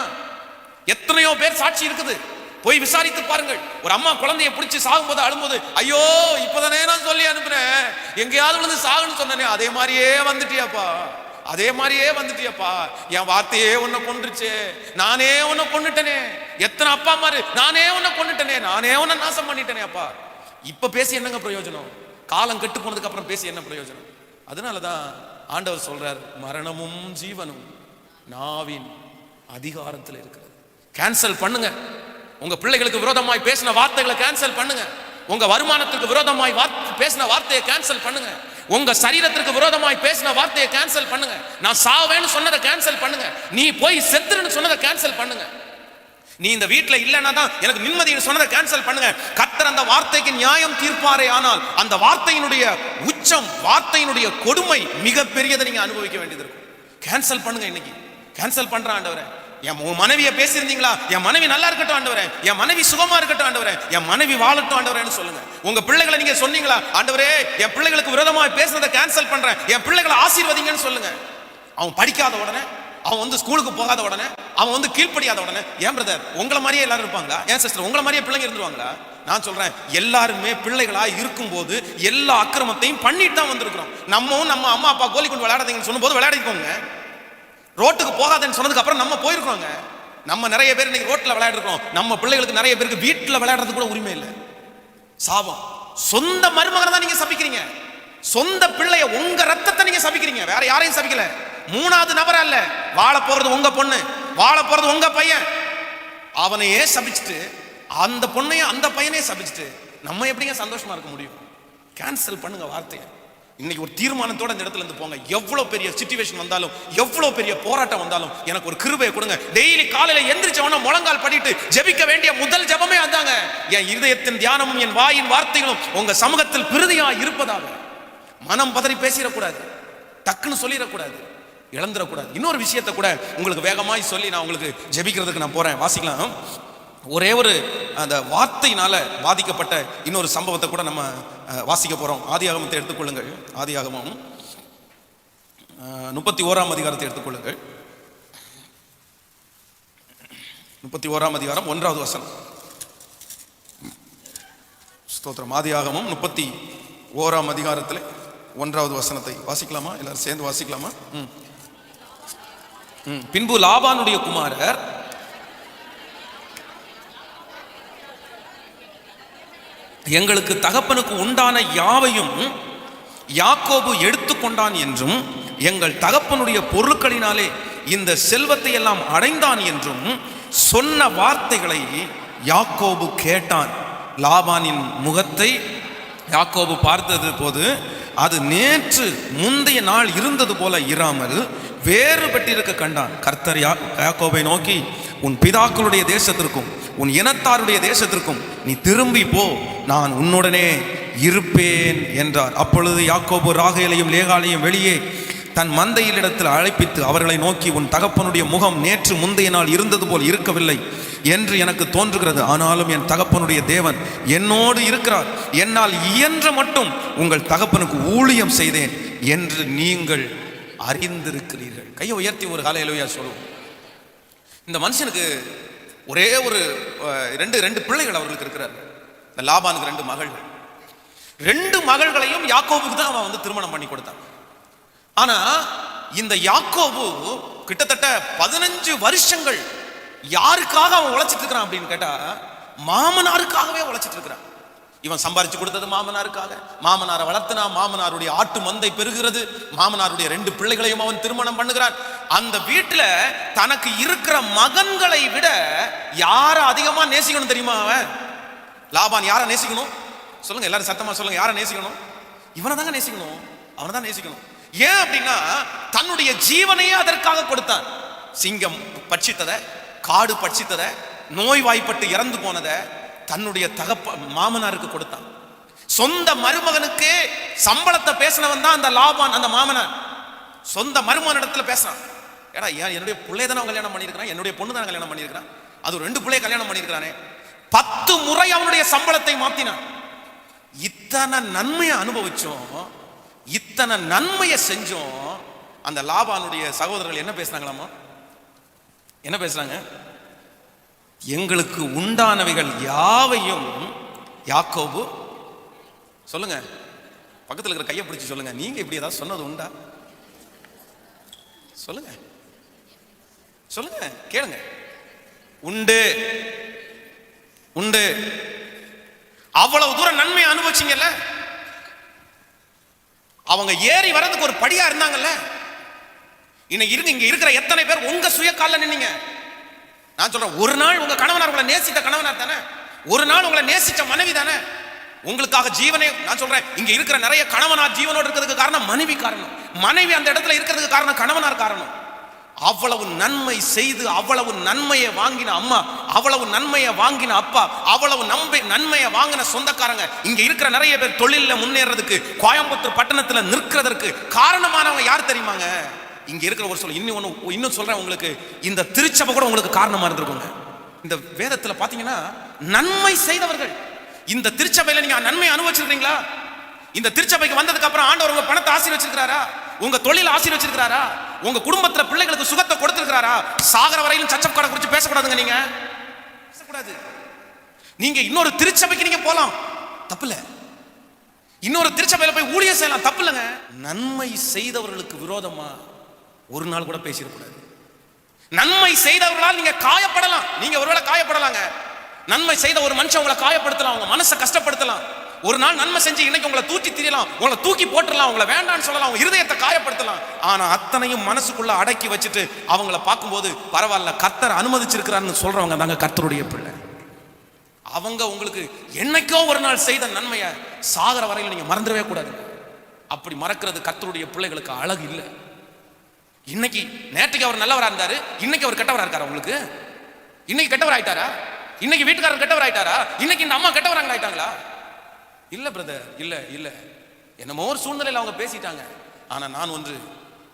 எத்தனையோ பேர் சாட்சி இருக்குது, போய் விசாரித்து பாருங்கள். ஒரு அம்மா குழந்தைய பிடிச்சி சாகும்போது அழும்போது, ஐயோ இப்பதானே நான் சொல்லி அனுப்புறேன், எங்கேயாவது விழுந்து சாகுன்னு சொன்னே, அதே மாதிரியே வந்துட்டியாப்பா, அதே மாதிரியே வந்துட்டியாப்பா, என் வார்த்தையே உன்னை கொன்றுச்சு, நானே உன்னை கொன்னுட்டனே, எத்தனை அப்பா அம்மா, நானே உன்னை கொன்னுட்டனே, நானே உன்னை நாசம் பண்ணிட்டனே அப்பா. இப்ப பேசி என்னங்க பிரயோஜனம், காலம் கெட்டு போனதுக்கு அப்புறம் பேசி என்ன பிரயோஜனம்? அதனாலதான் ஆண்டவர் சொல்றார், மரணமும் ஜீவனும் நாவின் அதிகாரத்தில் இருக்கிறது. கேன்சல் பண்ணுங்க. உங்க பிள்ளைகளுக்கு விரோதமாய் பேசின வார்த்தைகளை கேன்சல் பண்ணுங்க. உங்க வருமானத்துக்கு விரோதமாய் பேசின வார்த்தையை கேன்சல் பண்ணுங்க. உங்க சரீரத்திற்கு விரோதமாய் பேசின வார்த்தையை கேன்சல் பண்ணுங்க. நான் சாவேன்னு சொன்னதை கேன்சல் பண்ணுங்க. நீ போய் செத்துருன்னு சொன்னதை கேன்சல் பண்ணுங்க. நீ இந்த வீட்டுல இல்லைன்னா தான் எனக்கு நிம்மதின்னு சொன்னதை கேன்சல் பண்ணுங்க. கர்த்தர் அந்த வார்த்தைக்கு நியாயம் தீர்ப்பாரே ஆனால், அந்த வார்த்தையினுடைய உச்சம், வார்த்தையினுடைய கொடுமை மிக பெரியதை நீங்க அனுபவிக்க வேண்டியது இருக்கும். கேன்சல் பண்ணுங்க. இன்னைக்கு கேன்சல் பண்ற ஆண்டவரே, என் மனைவியை பேசியிருந்தீங்களா, என் மனைவி நல்லா இருக்கட்டும் ஆண்டவரே, என் மனைவி சுகமா இருக்கட்டும் ஆண்டவரே, என் மனைவி வாழட்டும் ஆண்டவரேன்னு சொல்லுங்க. உங்க பிள்ளைகளை நீங்க சொன்னீங்களா, ஆண்டவரே என் பிள்ளைகளுக்கு விரோதமா பேசுறதை கேன்சல் பண்றேன், என் பிள்ளைகளை ஆசீர்வதிங்கன்னு சொல்லுங்க. அவன் படிக்காத உடனே, அவன் வந்து ஸ்கூலுக்கு போகாத உடனே, அவன் வந்து கீழ்ப்படியாத உடனே, ஏன் பிரதர் உங்களை மாதிரியே எல்லாரும் இருப்பாங்களா, ஏன் சிஸ்டர் உங்களை மாதிரியே பிள்ளைங்க இருந்துருவாங்களா? நான் சொல்றேன், எல்லாருமே பிள்ளைகளா இருக்கும்போது எல்லா அக்கிரமத்தையும் பண்ணிட்டு தான் வந்திருக்கிறோம். நம்ம அம்மா அப்பா கோலி கொண்டு விளையாடாதீங்கன்னு சொல்லும்போது விளையாடிக்கோங்க. ரோட்டுக்கு போகாதன்னு சொன்னதுக்கு அப்புறம் நம்ம போயிருக்கோங்க. நம்ம நிறைய பேர் இன்னைக்கு ரோட்ல விளையாடுறோம். நம்ம பிள்ளைகளுக்கு நிறைய பேருக்கு வீட்டுல விளையாடுறது கூட உரிமை இல்லை. சாபம். சொந்த மருமகனை தான் நீங்க சபிக்கிறீங்க. சொந்த பிள்ளைய, உங்க ரத்தத்தை நீங்க சபிக்கிறீங்க, வேற யாரையும் சபிக்கல. மூணாவது நபர் அல்ல. வாழ போறது உங்க பொண்ணு, வாழ போறது உங்க பையன். அவனையே சபிச்சுட்டு, அந்த பொண்ணையும் அந்த பையனையும் சபிச்சுட்டு நம்ம எப்படிங்க சந்தோஷமா இருக்க முடியும்? கேன்சல் பண்ணுங்க வார்த்தையை. இன்னைக்கு ஒரு தீர்மானத்தோட இந்த இடத்துல இருந்து போங்க. எவ்வளவு பெரிய சிச்சுவேஷன் வந்தாலும், எவ்வளவு பெரிய போராட்டம் வந்தாலும், எனக்கு ஒரு கிருபையை கொடுங்க. டெய்லி காலையில எந்திரிச்சவன முழங்கால் படிட்டு ஜெபிக்க வேண்டிய முதல் ஜெபமே அதாங்க. என் இருதயத்தின் தியானமும் என் வாயின் வார்த்தைகளும் உங்க சமூகத்தில் பிரதியா இருப்பதாக. மனம் பதறி பேசிடக்கூடாது, டக்குன்னு சொல்லிடக்கூடாது, இழந்துடக்கூடாது. இன்னொரு விஷயத்தை கூட உங்களுக்கு வேகமாய் சொல்லி நான் உங்களுக்கு ஜெபிக்கிறதுக்கு நான் போறேன். வாசிக்கலாம். ஒரே ஒரு அந்த வார்த்தையினால பாதிக்கப்பட்ட இன்னொரு சம்பவத்தை கூட நம்ம வாசிக்க போறோம். ஆதியாகமத்தை எடுத்துக்கொள்ளுங்கள். ஆதியாகமம் 31ஆம் அதிகாரத்தை எடுத்துக்கொள்ளுங்கள். 31ஆம் அதிகாரம் 1வது வசனம். ஸ்தோத்திரம். ஆதியாகமம் 31ஆம் அதிகாரத்தில் 1வது வசனத்தை வாசிக்கலாமா? எல்லாரும் சேர்ந்து வாசிக்கலாமா? பின்பு லாபானுடைய குமாரர் எங்களுக்கு தகப்பனுக்கு உண்டான யாவையும் யாக்கோபு எடுத்துக்கொண்டான் என்றும், எங்கள் தகப்பனுடைய பொருட்களினாலே இந்த செல்வத்தை எல்லாம் அடைந்தான் என்றும் சொன்ன வார்த்தைகளை யாக்கோபு கேட்டான். லாபானின் முகத்தை யாக்கோபு பார்த்தது போது அது நேற்று முந்தைய நாள் இருந்தது போல இராமல் வேறுபட்டிருக்க கண்டான். கர்த்தர் யாக்கோபை நோக்கி, உன் பிதாக்களுடைய தேசத்திற்கும் உன் இனத்தாருடைய தேசத்திற்கும் நீ திரும்பி போ, நான் உன்னுடனே இருப்பேன் என்றார். அப்பொழுது யாக்கோபு ராகேலையும் லேகாலையும் வெளியே தன் மந்தையிலிடத்தில் அழைப்பித்து அவர்களை நோக்கி, உன் தகப்பனுடைய முகம் நேற்று முந்தைய நாள் இருந்தது போல் இருக்கவில்லை என்று எனக்கு தோன்றுகிறது. ஆனாலும் என் தகப்பனுடைய தேவன் என்னோடு இருக்கிறார். என்னால் இயன்ற மட்டும் உங்கள் தகப்பனுக்கு ஊழியம் செய்தேன் என்று நீங்கள் அறிந்திருக்கிறீர்கள். கையை உயர்த்தி ஒரு ஹல்லேலூயா சொல்லுவோம். இந்த மனுஷனுக்கு ஒரே ஒரு ரெண்டு பிள்ளைகள் அவர்களுக்கு இருக்கிறார். இந்த லாபானுக்கு 2 மகள்கள். 2 மகள்களையும் யாக்கோபுக்கு தான் அவன் வந்து திருமணம் பண்ணி கொடுத்தான். ஆனா இந்த யாக்கோபு கிட்டத்தட்ட 15 வருஷங்கள் யாருக்காக அவன் உழைச்சிட்டு இருக்கிறான் அப்படின்னு கேட்டா, மாமனாருக்காகவே உழைச்சிட்டு இருக்கிறான். இவன் சம்பாரிச்சு கொடுத்தது மாமனாருக்காக. மாமனாரை வளர்த்தினா, மாமனாருடைய ஆட்டு மந்தை பெருகிறது. மாமனாருடைய 2 பிள்ளைகளையும் அவன் திருமணம் பண்ணுகிறான். அந்த வீட்டுல தனக்கு இருக்கிற மகன்களை விட யார அதிகமா நேசிக்கணும் தெரியுமா? அவன் லாபான் யார நேசிக்கணும் சொல்லுங்க, எல்லாரும் சத்தமா சொல்லுங்க. யார நேசிக்கணும்? இவனை தாங்க நேசிக்கணும், அவனை தான் நேசிக்கணும். ஏன் அப்படின்னா தன்னுடைய ஜீவனையே அதற்காக கொடுத்தான். சிங்கம் பட்சித்ததை, காடு பட்சித்ததை, நோய்வாய்ப்பட்டு இறந்து போனதை தன்னுடைய மாமனாருக்கு கொடுத்தான். சொந்த மருமகனுக்கு சம்பளத்தை பேசினவன் தான் அந்த லாபான். அந்த மாமனார் சொந்த மருமகன் இடத்துல பேசினான். ஏடா, என்னுடைய பிள்ளை தானே கல்யாணம் பண்ணியிருக்கிறான், என்னுடைய பொண்ணு தானே கல்யாணம் பண்ணியிருக்கிறான், அது 2 பிள்ளைய கல்யாணம் பண்ணியிருக்கிறானே. 10 முறை அவனுடைய சம்பளத்தை மாத்தினான். இத்தனை நன்மையை அனுபவிச்சோம், இத்தனை நன்மையை செஞ்சோம். அந்த லாபானுடைய சகோதரர்கள் என்ன பேசுறாங்களாமா? என்ன பேசுறாங்க? எங்களுக்கு உண்டானவைகள் யாவையும் யாக்கோபு, சொல்லுங்க, பக்கத்தில் இருக்கிற கையை பிடிச்சு சொல்லுங்க, நீங்க இப்படி ஏதாவது சொன்னது உண்டா? சொல்லுங்க சொல்லுங்க, கேளுங்க. உண்டு உண்டு. அவ்வளவு தூரம் நன்மையை அனுபவிச்சீங்கல்ல, அவங்க ஏறி வர்றதுக்கு ஒரு படியா இருந்தாங்கல்ல. இன்னைக்கு இங்க இருக்கிற எத்தனை பேர் உங்க சுய கால்ல நின்னீங்க? நான் சொல்றேன், ஒரு நாள் உங்க கணவனார் உங்களை நேசித்த கணவனார் தானே, ஒரு நாள் உங்களை நேசிச்ச மனைவி தானே, உங்களுக்காக ஜீவனே. நான் சொல்றேன், இங்க இருக்கிற நிறைய கணவனார் ஜீவனோடு இருக்கிறதுக்கு காரணம் மனைவி காரணம், மனைவி அந்த இடத்துல இருக்கிறதுக்கு காரணம் கணவனார் காரணம். அவ்வளவு நன்மை செய்து அவ்வளவு நன்மையை வாங்கின அம்மா, அவ்வளவு நன்மையை வாங்கின அப்பா, அவ்வளவு நன்மையை வாங்கின சொந்தக்காரங்க, இங்க இருக்கிற நிறைய பேர் தொழில முன்னேறதுக்கு, கோயம்புத்தூர் பட்டணத்துல நிற்கிறதற்கு காரணமானவங்க யார் தெரியுமாங்க? இங்க இருக்கிற ஒரு சொல்ல இன்னும் சொல்றேன் உங்களுக்கு, இந்த திருச்சபை கூட உங்களுக்கு காரணமா இருந்திருக்குங்க. இந்த வேதத்துல பாத்தீங்கன்னா நன்மை செய்தவர்கள். இந்த திருச்சபையில நீங்க நன்மை அனுபவிச்சிருக்கீங்களா? இந்த திருச்சபைக்கு வந்ததுக்கு அப்புறம் ஆண்டவர் உங்க பணத்தை ஆசீர்வச்சிருக்கிறாரா? உங்க தொழில் ஆசீர்வச்சிருக்கிறாரா? உங்க குடும்பத்துல பிள்ளைகளுக்கு சுகத்தை கொடுத்திருக்கிறாரா? சாகர வரையிலும் சச்சப் கடை குறித்து பேசக்கூடாதுங்க. நீங்க பேசக்கூடாது. நீங்க இன்னொரு திருச்சபைக்கு நீங்க போலாம், தப்பு இல்ல. இன்னொரு திருச்சபையில போய் ஊழியம் செய்யலாம், தப்பு இல்லைங்க. நன்மை செய்தவர்களுக்கு விரோதமா ஒரு நாள் கூட பேசிடக்கூடாது. நன்மை செய்தவர்களால் நீங்க காயப்படலாம், நீங்க ஒருவேளை காயப்படலாங்க. நன்மை செய்த ஒரு மனுஷன் உங்களை காயப்படுத்தலாம், உங்க மனசை கஷ்டப்படுத்தலாம். ஒரு நாள் நன்மை செஞ்சு இன்னைக்கு உங்களை தூக்கி திரியலாம், உங்களை தூக்கி போட்டுடலாம், உங்களை வேண்டான்னு சொல்லலாம், உங்க இருதயத்தை காயப்படுத்தலாம். ஆனா அத்தனையும் மனசுக்குள்ள அடக்கி வச்சுட்டு அவங்கள பார்க்கும்போது பரவாயில்ல, கர்த்தர் அனுமதிச்சிருக்கிறான்னு சொல்றவங்க தாங்க கர்த்தருடைய பிள்ளை. அவங்க உங்களுக்கு என்னைக்கோ ஒரு நாள் செய்த நன்மையை சாகர வரையில் நீங்க மறந்துடவே கூடாது. அப்படி மறக்கிறது கர்த்தருடைய பிள்ளைகளுக்கு அழகு இல்லை. இன்னைக்கு நேற்றுக்கு அவர் நல்லவரா இருந்தாரு, இன்னைக்கு அவர் கெட்டவரா இருக்காரா? உங்களுக்கு இன்னைக்கு கெட்டவர் ஆயிட்டாரா? இன்னைக்கு வீட்டுக்காரர் கெட்டவர் ஆயிட்டாரா? இன்னைக்கு இந்த அம்மா கெட்டவராங்க ஆயிட்டாங்களா? இல்ல பிரதர், இல்ல இல்ல. என்னமோ ஒரு சூழ்நிலையில் அவங்க பேசிட்டாங்க. ஆனா நான் ஒன்று,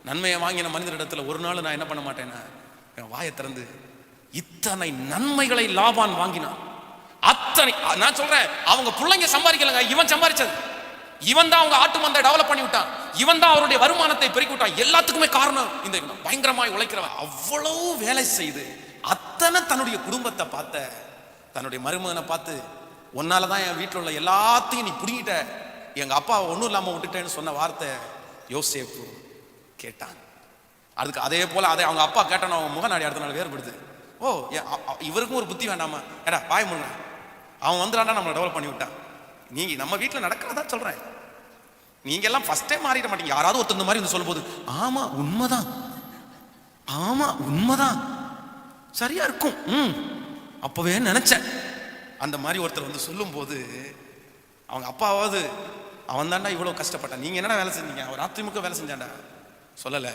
நன்மையை வாங்கின மனிதரிடத்துல ஒரு நாள் நான் என்ன பண்ண மாட்டேன்னா, என் வாயை திறந்து இத்தனை நன்மைகளை லாபான் வாங்கினான். அத்தனை நான் சொல்றேன், அவங்க பிள்ளைங்க சம்பாதிக்கலங்க, இவன் சம்பாதிச்சது. இவன் தான் அவங்க ஆட்டு மந்தை டெவலப் பண்ணி விட்டான். இவன் தான் அவருடைய வருமானத்தை பெருக்கி விட்டான். எல்லாத்துக்குமே காரணம் இந்த பயங்கரமாய் உழைக்கிறவன். அவ்வளவு வேலை செய்து அத்தனை தன்னுடைய குடும்பத்தை பார்த்த தன்னுடைய மருமகனை பார்த்து, உன்னாலதான் என் வீட்டில் உள்ள எல்லாத்தையும் நீ புடிங்கிட்ட, எங்க அப்பா ஒன்றும் இல்லாம விட்டுட்டேன்னு சொன்ன வார்த்தை யோசேப்பு கேட்டான். அதுக்கு அதே போல அதே அவங்க அப்பா கேட்டான், அவங்க முகநாடி அடுத்த நாள் வேறுபடுது. ஓ, இவருக்கும் ஒரு புத்தி வேண்டாமா? ஏடா பாய் முருங்க, அவன் வந்துடாண்டா நம்மளை டெவலப் பண்ணி விட்டான். நீங்க நம்ம வீட்டில் நடக்கிறதா சொல்றேன். நீங்க எல்லாம் ஃபர்ஸ்டே மாறிட மாட்டீங்க. யாராவது ஒருத்தர் இந்த மாதிரி வந்து சொல்லும் போது, ஆமா உண்மைதான், ஆமா உண்மைதான், சரியா இருக்கும், அப்பவே நினைச்சேன். அந்த மாதிரி ஒருத்தர் வந்து சொல்லும் போது, அவங்க அப்பாவாவது அவன் தாண்டா இவ்வளவு கஷ்டப்பட்டான், நீங்க என்னடா வேலை செஞ்சீங்க, அவர் அதிமுக வேலை செஞ்சாண்டா சொல்லல.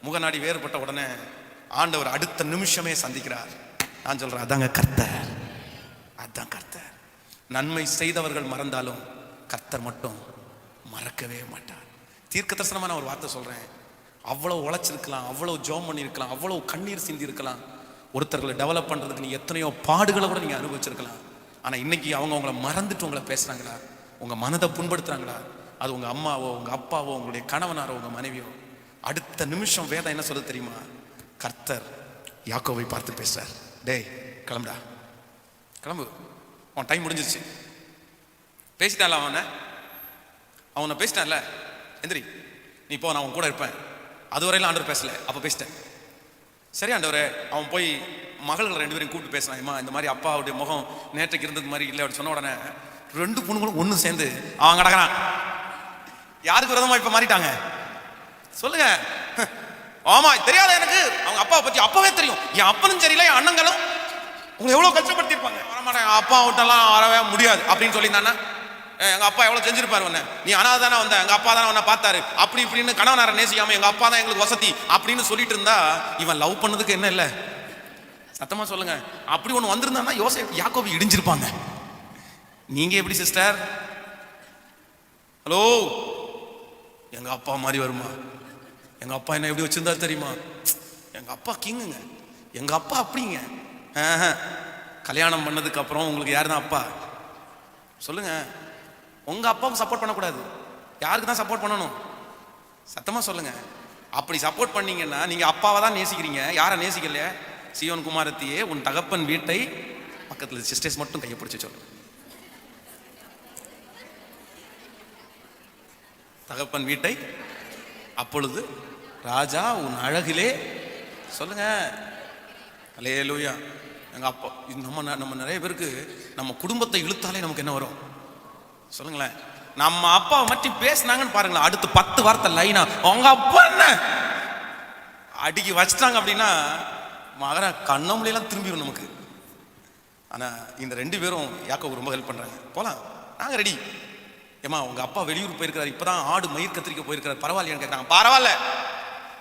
முகநாடி வேறுபட்ட உடனே ஆண்டவர் அடுத்த நிமிஷமே சந்திக்கிறார். நான் சொல்றேன், அதாங்க கர்த்தர், அதான் கர்த்தர். நன்மை செய்தவர்கள் மறந்தாலும் கர்த்தர் மட்டும் மறக்கவே மாட்டார். தீர்க்க தரிசனமான ஒரு வார்த்தை சொல்றேன். அவ்வளவு உழைச்சிருக்கலாம், அவ்வளவு ஜோம் பண்ணி இருக்கலாம், அவ்வளவு கண்ணீர் சிந்தி இருக்கலாம், ஒருத்தர்களை டெவலப் பண்றதுக்கு நீ எத்தனையோ பாடுகளை கூட நீங்க அனுபவிச்சிருக்கலாம். ஆனா இன்னைக்கு அவங்க உங்களை மறந்துட்டு உங்களை பேசுறாங்களா, உங்க மனதை புண்படுத்துறாங்களா, அது உங்க அம்மாவோ உங்க அப்பாவோ உங்களுடைய கணவனாரோ உங்க மனைவியோ, அடுத்த நிமிஷம் வேதம் என்ன சொல்ல தெரியுமா? கர்த்தர் யாக்கோவை பார்த்து பேசுறார், டேய் கிளம்புடா, கிளம்பு, அவன் டைம் முடிஞ்சிருச்சு. பேசிட்டான்ல அவனை பேசிட்டான்ல, எந்திரி நீ போ, நான் அவன் கூட இருப்பேன். அதுவரையிலும் ஆண்டவர் பேசல, அப்ப பேசிட்டேன். சரி ஆண்டவரே, அவன் போய் மகள்கள் 2 பேரையும் கூப்பிட்டு பேசினான். இந்த மாதிரி அப்பாவுடைய முகம் நேற்றைக்கு இருந்தது மாதிரி இல்லை அப்படி சொன்ன உடனே 2 பொண்ணுங்களும் ஒன்று சேர்ந்து அவன் கிடக்கிறான். யாருக்கு விரோதமா இப்ப மாறிட்டாங்க சொல்லுங்க? ஆமா, தெரியாத எனக்கு அவங்க அப்பாவை பத்தி அப்பவே தெரியும். என் அப்பனும் சரியில்லை, என் அண்ணங்களும் உங்களை எவ்வளவு கஷ்டப்படுத்திருப்பாங்க. வரமாட்டேன், அப்பா விட்டெல்லாம் வரவே முடியாது அப்படின்னு சொல்லியிருந்தானே. எங்க அப்பா எவ்வளவு செஞ்சிருப்பாரு உன்ன, நீ அனாதை தானே வந்த, எங்க அப்பா தானே உன்னை பார்த்தாரு, அப்படி இப்படின்னு கணவனார நேசிக்காம எங்க அப்பா தான் எங்களுக்கு வசதி அப்படின்னு சொல்லிட்டு இருந்தா, இவன் லவ் பண்ணதுக்கு என்ன இல்லை? சத்தமா சொல்லுங்க. அப்படி ஒண்ணு வந்திருந்தா யோசேப்பு யாக்கோபு இடிஞ்சிருப்பாங்க. நீங்க எப்படி சிஸ்டர்? ஹலோ, எங்க அப்பா மாதிரி வருமா? எங்க அப்பா என்ன எப்படி வச்சிருந்தாரு தெரியுமா? எங்க அப்பா கிங்குங்க, எங்க அப்பா அப்படிங்க. கல்யாணம் பண்ணதுக்கு அப்புறம் உங்களுக்கு யாரு தான் அப்பா சொல்லுங்க? உங்க அப்பாவுக்கு சப்போர்ட் பண்ணக்கூடாது, யாருக்கு தான் சப்போர்ட் பண்ணணும்? சத்தமா சொல்லுங்க. அப்படி சப்போர்ட் பண்ணீங்கன்னா நீங்க அப்பாவை தான் நேசிக்கிறீங்க, யாரை நேசிக்கலையே? சீயோன் குமாரத்தியே, உன் தகப்பன் வீட்டை, பக்கத்துல சிஸ்டர்ஸ் மட்டும் கையை பிடிச்சு சொல்லு, தகப்பன் வீட்டை அப்பொழுது ராஜா உன் அழகிலே, சொல்லுங்க அல்லேலூயா. எங்க அப்பா, நம்ம நிறைய பேருக்கு நம்ம குடும்பத்தை இழுத்தாலே நமக்கு என்ன வரும் சொல்லுங்களேன்? நம்ம அப்பாவை மட்டும் பேசினாங்கன்னு பாருங்களேன், அடுத்து 10 வார்த்தை லைனா அவங்க அப்பா என்ன அடிக்கி வச்சிட்டாங்க அப்படின்னா மகர கண்ணமொழியெல்லாம் திரும்பிடும் நமக்கு. ஆனா இந்த 2 பேரும் யாக்கோபு ரொம்ப ஹெல்ப் பண்றாங்க. போலாம், நாங்க ரெடி. ஏமா உங்க அப்பா வெளியூர் போயிருக்கிறாரு, இப்பதான் ஆடு மயிர் கத்திரிக்க போயிருக்கிறாரு, பரவாயில்லையான்னு கேட்கறாங்க. பரவாயில்ல,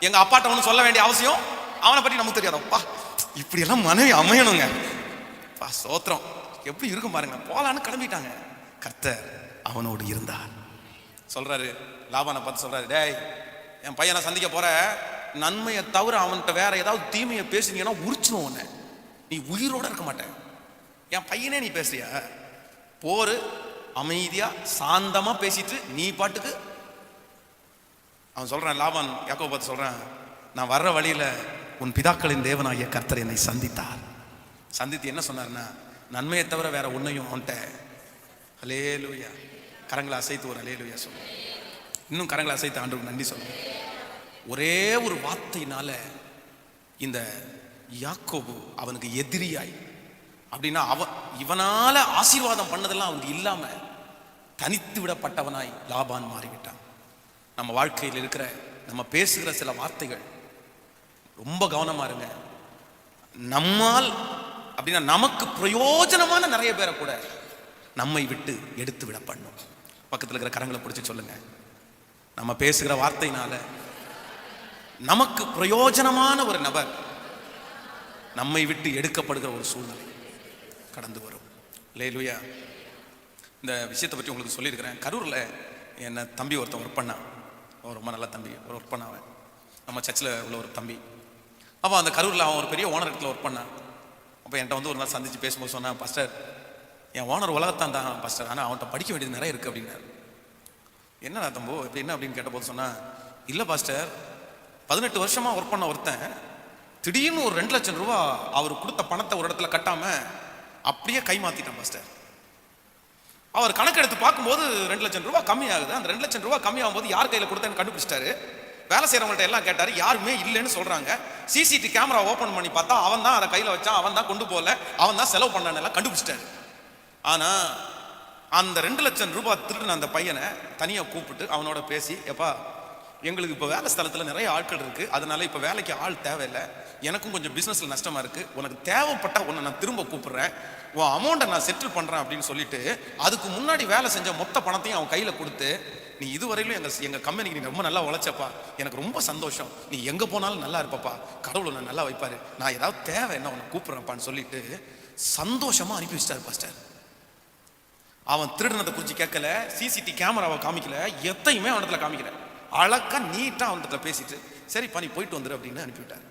எங்க அப்பாட்ட ஒன்றும் சொல்ல வேண்டிய அவசியம் அவனை பற்றி நமக்கு தெரியாதப்பா. இப்படி எல்லாம் மனைவி அமையணுங்க. சோத்திரம் எப்படி இருக்கும் பாருங்க. போலான்னு கிளம்பிட்டாங்க. கர்த்தர் அவனோடு இருந்தார். சொல்றாரு, லாபானை பார்த்து சொல்றாரு, டேய் என் பையனை சந்திக்க போற, நன்மையை தவிர அவன்கிட்ட வேற ஏதாவது தீமையை பேசுனீங்கன்னா உரிச்சிடும் உன்னை, நீ உயிரோட இருக்க மாட்டேன். என் பையனே நீ பேசுறியா? போரு அமைதியா சாந்தமா பேசிட்டு நீ பாட்டுக்கு. அவன் சொல்றான், லாபான் யாக்கோபை பார்த்து சொல்றான், நான் வர்ற வழியில உன் பிதாக்களின் தேவனாகிய கர்த்தர் என்னை சந்தித்தார். சந்தித்து என்ன சொன்னார்னா, நன்மையை தவிர வேற ஒன்னையும் அவன்கிட்ட. அல்லேலூயா. கரங்களை அசைத்து ஒரு அல்லேலூயா சொல்லுங்க. இன்னும் கரங்களை அசைத்து ஆண்டவருக்கு நன்றி சொல்லுங்க. ஒரே ஒரு வார்த்தையினால இந்த யாக்கோபு அவனுக்கு எதிரியாய், அப்படின்னா இவனால ஆசீர்வாதம் பண்ணதெல்லாம் அவனுக்கு இல்லாம தனித்து விடப்பட்டவனாய் லாபான் மாறிவிட்டான். நம்ம வாழ்க்கையில் இருக்கிற நம்ம பேசுகிற சில வார்த்தைகள் ரொம்ப கவனமா இருங்க. நம்மால் அப்படின்னா நமக்கு பிரயோஜனமான நிறைய பேரை கூட நம்மை விட்டு எடுத்து விட பண்ணும். பக்கத்தில் இருக்கிற கரங்களை பிடிச்சி சொல்லுங்க, நம்ம பேசுகிற வார்த்தையினால நமக்கு பிரயோஜனமான ஒரு நபர் நம்மை விட்டு எடுக்கப்படுகிற ஒரு சூழ்நிலை கடந்து வரும். அல்லேலூயா. இந்த விஷயத்தை பற்றி உங்களுக்கு சொல்லியிருக்கிறேன். கரூரில் என்ன தம்பி ஒருத்தன் ஒர்க் பண்ணான். அவன் ரொம்ப நல்ல தம்பி, ஒரு ஒர்க் பண்ணாவன் நம்ம சர்ச்சில் உள்ள ஒரு தம்பி. அப்போ அந்த கரூரில் அவன் ஒரு பெரிய ஓனர் இடத்துல ஒர்க் பண்ணான். அப்போ என்கிட்ட வந்து ஒரு நாள் சந்திச்சு பேசும்போது சொன்னான், பாஸ்டர் என் ஓனர் உலகத்தான் தான் பாஸ்டர், ஆனால் அவன்கிட்ட படிக்க வேண்டியது நிறைய இருக்குது அப்படின்னாரு. என்ன தம்போ இப்படி என்ன அப்படின்னு கேட்டபோது சொன்னான், இல்லை பாஸ்டர் 18 வருஷமாக ஒர்க் பண்ண ஒருத்தன் திடீர்னு ஒரு 2 லட்சம் ரூபா அவர் கொடுத்த பணத்தை ஒரு இடத்துல கட்டாம அப்படியே கை மாத்திட்டான் பாஸ்டர். அவர் கணக்கு எடுத்து பார்க்கும்போது 2 லட்சம் ரூபா கம்மி ஆகுது. அந்த 2 லட்சம் ரூபா கம்மி ஆகும்போது யார் கையில் கொடுத்தேன்னு கண்டுபிடிச்சிட்டாரு. வேலை செய்யறவங்கள்ட்ட எல்லாம் கேட்டாரு, யாருமே இல்லைன்னு சொல்றாங்க. சிசிடிவி கேமரா ஓபன் பண்ணி பார்த்தா அவன் தான் அதை கையில வச்சான், அவன் தான் கொண்டு போகல, அவன் தான் செலவு பண்ணான்னு எல்லாம் கண்டுபிடிச்சிட்டாரு. ஆனா அந்த 2 லட்சம் ரூபாய் திருடின அந்த பையனை தனியா கூப்பிட்டு அவனோட பேசி, எப்பா எங்களுக்கு இப்போ வேலை ஸ்தலத்தில் நிறைய ஆட்கள் இருக்கு, அதனால இப்போ வேலைக்கு ஆள் தேவையில்லை, எனக்கும் கொஞ்சம் பிஸ்னஸ்ல நஷ்டமா இருக்கு, உனக்கு தேவைப்பட்ட உன்னை நான் திரும்ப கூப்பிடுறேன், உன் அமௌண்ட்டை நான் செட்டில் பண்றேன் அப்படின்னு சொல்லிட்டு அதுக்கு முன்னாடி வேலை செஞ்ச மொத்த பணத்தையும் அவன் கையில கொடுத்து, நீ இதுவரையிலும் எங்க கம்பெனிக்கு நீ ரொம்ப நல்லா உழைச்சப்பா, எனக்கு ரொம்ப சந்தோஷம், நீ எங்க போனாலும் நல்லா இருப்பப்பா, கடவுளை நான் நல்லா வைப்பாரு, நான் ஏதாவது தேவை என்ன உன்னை கூப்பிடுறேன்ப்பான்னு சொல்லிட்டு சந்தோஷமா அனுப்பி வச்சிட்டாரு பாஸ்டர். அவன் திருடினதை குறித்து கேட்கல, சிசிடிவி கேமராவை காமிக்கல, எத்தையுமே அவனத்துல காமிக்கல, அழகா நீட்டா அவன்கிட்ட பேசிட்டு சரிப்பா நீ போயிட்டு வந்துரு அப்படின்னு அனுப்பிவிட்டார்.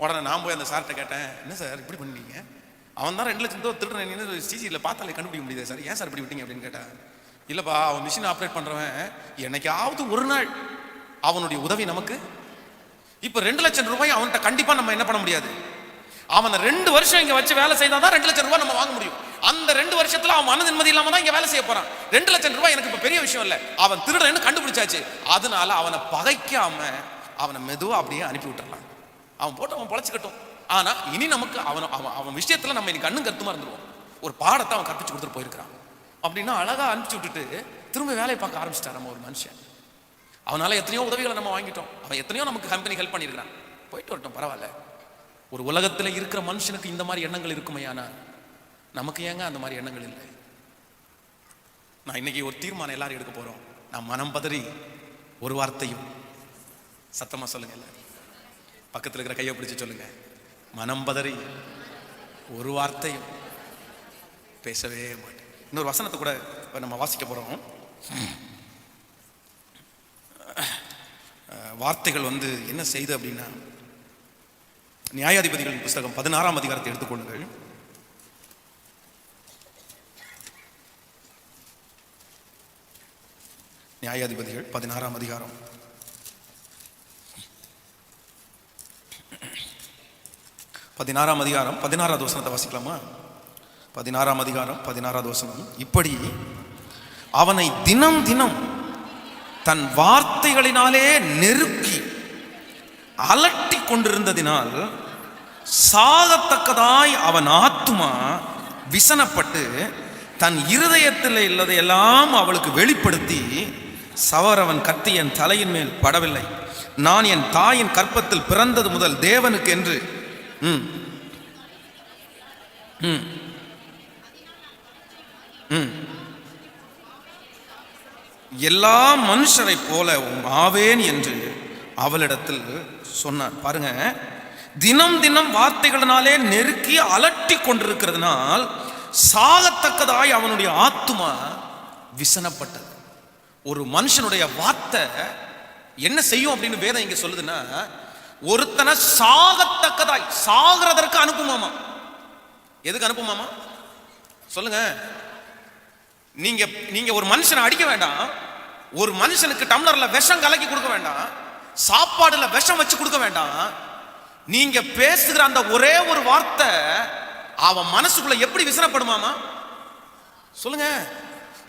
உடனே நான் போய் அந்த சார்கிட்ட கேட்டேன், என்ன சார் இப்படி பண்ணீங்க, அவன் தான் 2 லட்சம் ரூபா திருடுறேன் சிசிடிவியில் பார்த்தாலே கண்டுபிடிக்க முடியாது சார், ஏன் சார் இப்படி விட்டீங்க அப்படின்னு கேட்டேன். இல்லப்பா அவன் மிஷின் ஆப்ரேட் பண்றவன் என்னைக்காவது ஒரு நாள் அவனுடைய உதவி நமக்கு, இப்ப 2 லட்சம் ரூபாய் அவன்கிட்ட கண்டிப்பா நம்ம என்ன பண்ண முடியாது, அவனை 2 வருஷம் இங்க வச்சு வேலை செய்தாதான் 2 லட்சம் ரூபாய் நம்ம வாங்க முடியும். அந்த 2 வருஷத்துல அவன் மன நிம்மதி இல்லாம தான் இங்க வேலை செய்ய போறான். 2 லட்சம் ரூபாய் எனக்கு இப்ப பெரிய விஷயம் இல்ல, அவன் திருடன்னு கண்டுபிடிச்சாச்சு, அதனால அவனை பகைக்காம அவனை மெதுவா அப்படியே அனுப்பி விட்டுறலாம், அவன் போட்டு அவன் பொழைச்சுக்கட்டும். ஆனா இனி நமக்கு அவன் விஷயத்துல நம்ம இன்னைக்கு கண்ணும் கருத்துமா இருந்துருவோம். ஒரு பாடத்தை அவன் கற்பிச்சு கொடுத்துட்டு போயிருக்கிறான் அப்படின்னா அழகா அனுப்பிச்சு விட்டுட்டு திரும்ப வேலையை பார்க்க ஆரம்பிச்சிட்டான் நம்ம ஒரு மனுஷன். அவனால எத்தனையோ உதவிகளை நம்ம வாங்கிட்டோம், அவன் எத்தனையோ நமக்கு கம்பெனி ஹெல்ப் பண்ணியிருக்கிறான், போயிட்டு வரட்டும் பரவாயில்ல. ஒரு உலகத்துல இருக்கிற மனுஷனுக்கு இந்த மாதிரி எண்ணங்கள் இருக்குமையானா நமக்கு ஏங்க அந்த மாதிரி எண்ணங்கள் இல்லை? நான் இன்னைக்கு ஒரு தீர்மானம் எல்லாரும் எடுக்க போறோம். நான் மனம் பதறி ஒரு வார்த்தையும், சத்தமா சொல்லுங்க, இல்ல பக்கத்தில் இருக்கிற கையை பிடிச்சு சொல்லுங்க, மனம் பதறி ஒரு வார்த்தையும் பேசவே மாட்டேன். இன்னொரு வசனத்தை கூட நம்ம வாசிக்க போறோம். வார்த்தைகள் என்ன செய்து அப்படின்னா, நியாயாதிபதிகளின் புஸ்தகம் 16ஆம் அதிகாரத்தை எடுத்துக்கொள்ளுங்கள். நியாயாதிபதிகள் 16ஆம் அதிகாரம் 16வது வசனத்தை வாசிக்கலாமா? 16ஆம் அதிகாரம் 16வது வசனம், இப்படி அவனை தினம் தினம் தன் வார்த்தைகளினாலே நெருக்கி அலட்டி கொண்டிருந்ததினால் சாகத்தக்கதாய் அவன் ஆத்துமா விசனப்பட்டு தன் இருதயத்தில் உள்ளதையெல்லாம் அவளுக்கு வெளிப்படுத்தி, சவரவன் கத்தி என் தலையின் மேல் படவில்லை, நான் என் தாயின் கற்பத்தில் பிறந்தது முதல் தேவனுக்கு என்று எல்லா மனுஷரை போல ஆவேன் என்று அவளிடத்தில் சொன்னார். பாருங்க, தினம் தினம் வார்த்தைகளினாலே நெருக்கி அலட்டி கொண்டிருக்கிறதுனால் சாகத்தக்கதாய் அவனுடைய ஆத்துமா விசனப்பட்டது. ஒரு மனுஷனுடைய வார்த்தை என்ன செய்யும் அப்படின்னு வேதம் இங்க சொல்லுதுன்னா, ஒருத்தனை சாகத்தக்கதாய், சாகிறதற்கு அனுப்புமாமா. எதுக்கு அனுப்புமாமா சொல்லுங்க? நீங்க ஒரு மனுஷனை அடிக்க வேண்டாம், ஒரு மனுஷனுக்கு டம்ளர்ல விஷம் கலக்கி கொடுக்க வேண்டாம், சாப்பாடுல விஷம் வச்சு கொடுக்க வேண்டாம், நீங்க பேசுகிற அந்த ஒரே ஒரு வார்த்தை அவன் மனசுக்குள்ள எப்படி விசனப்படுமாமா சொல்லுங்க?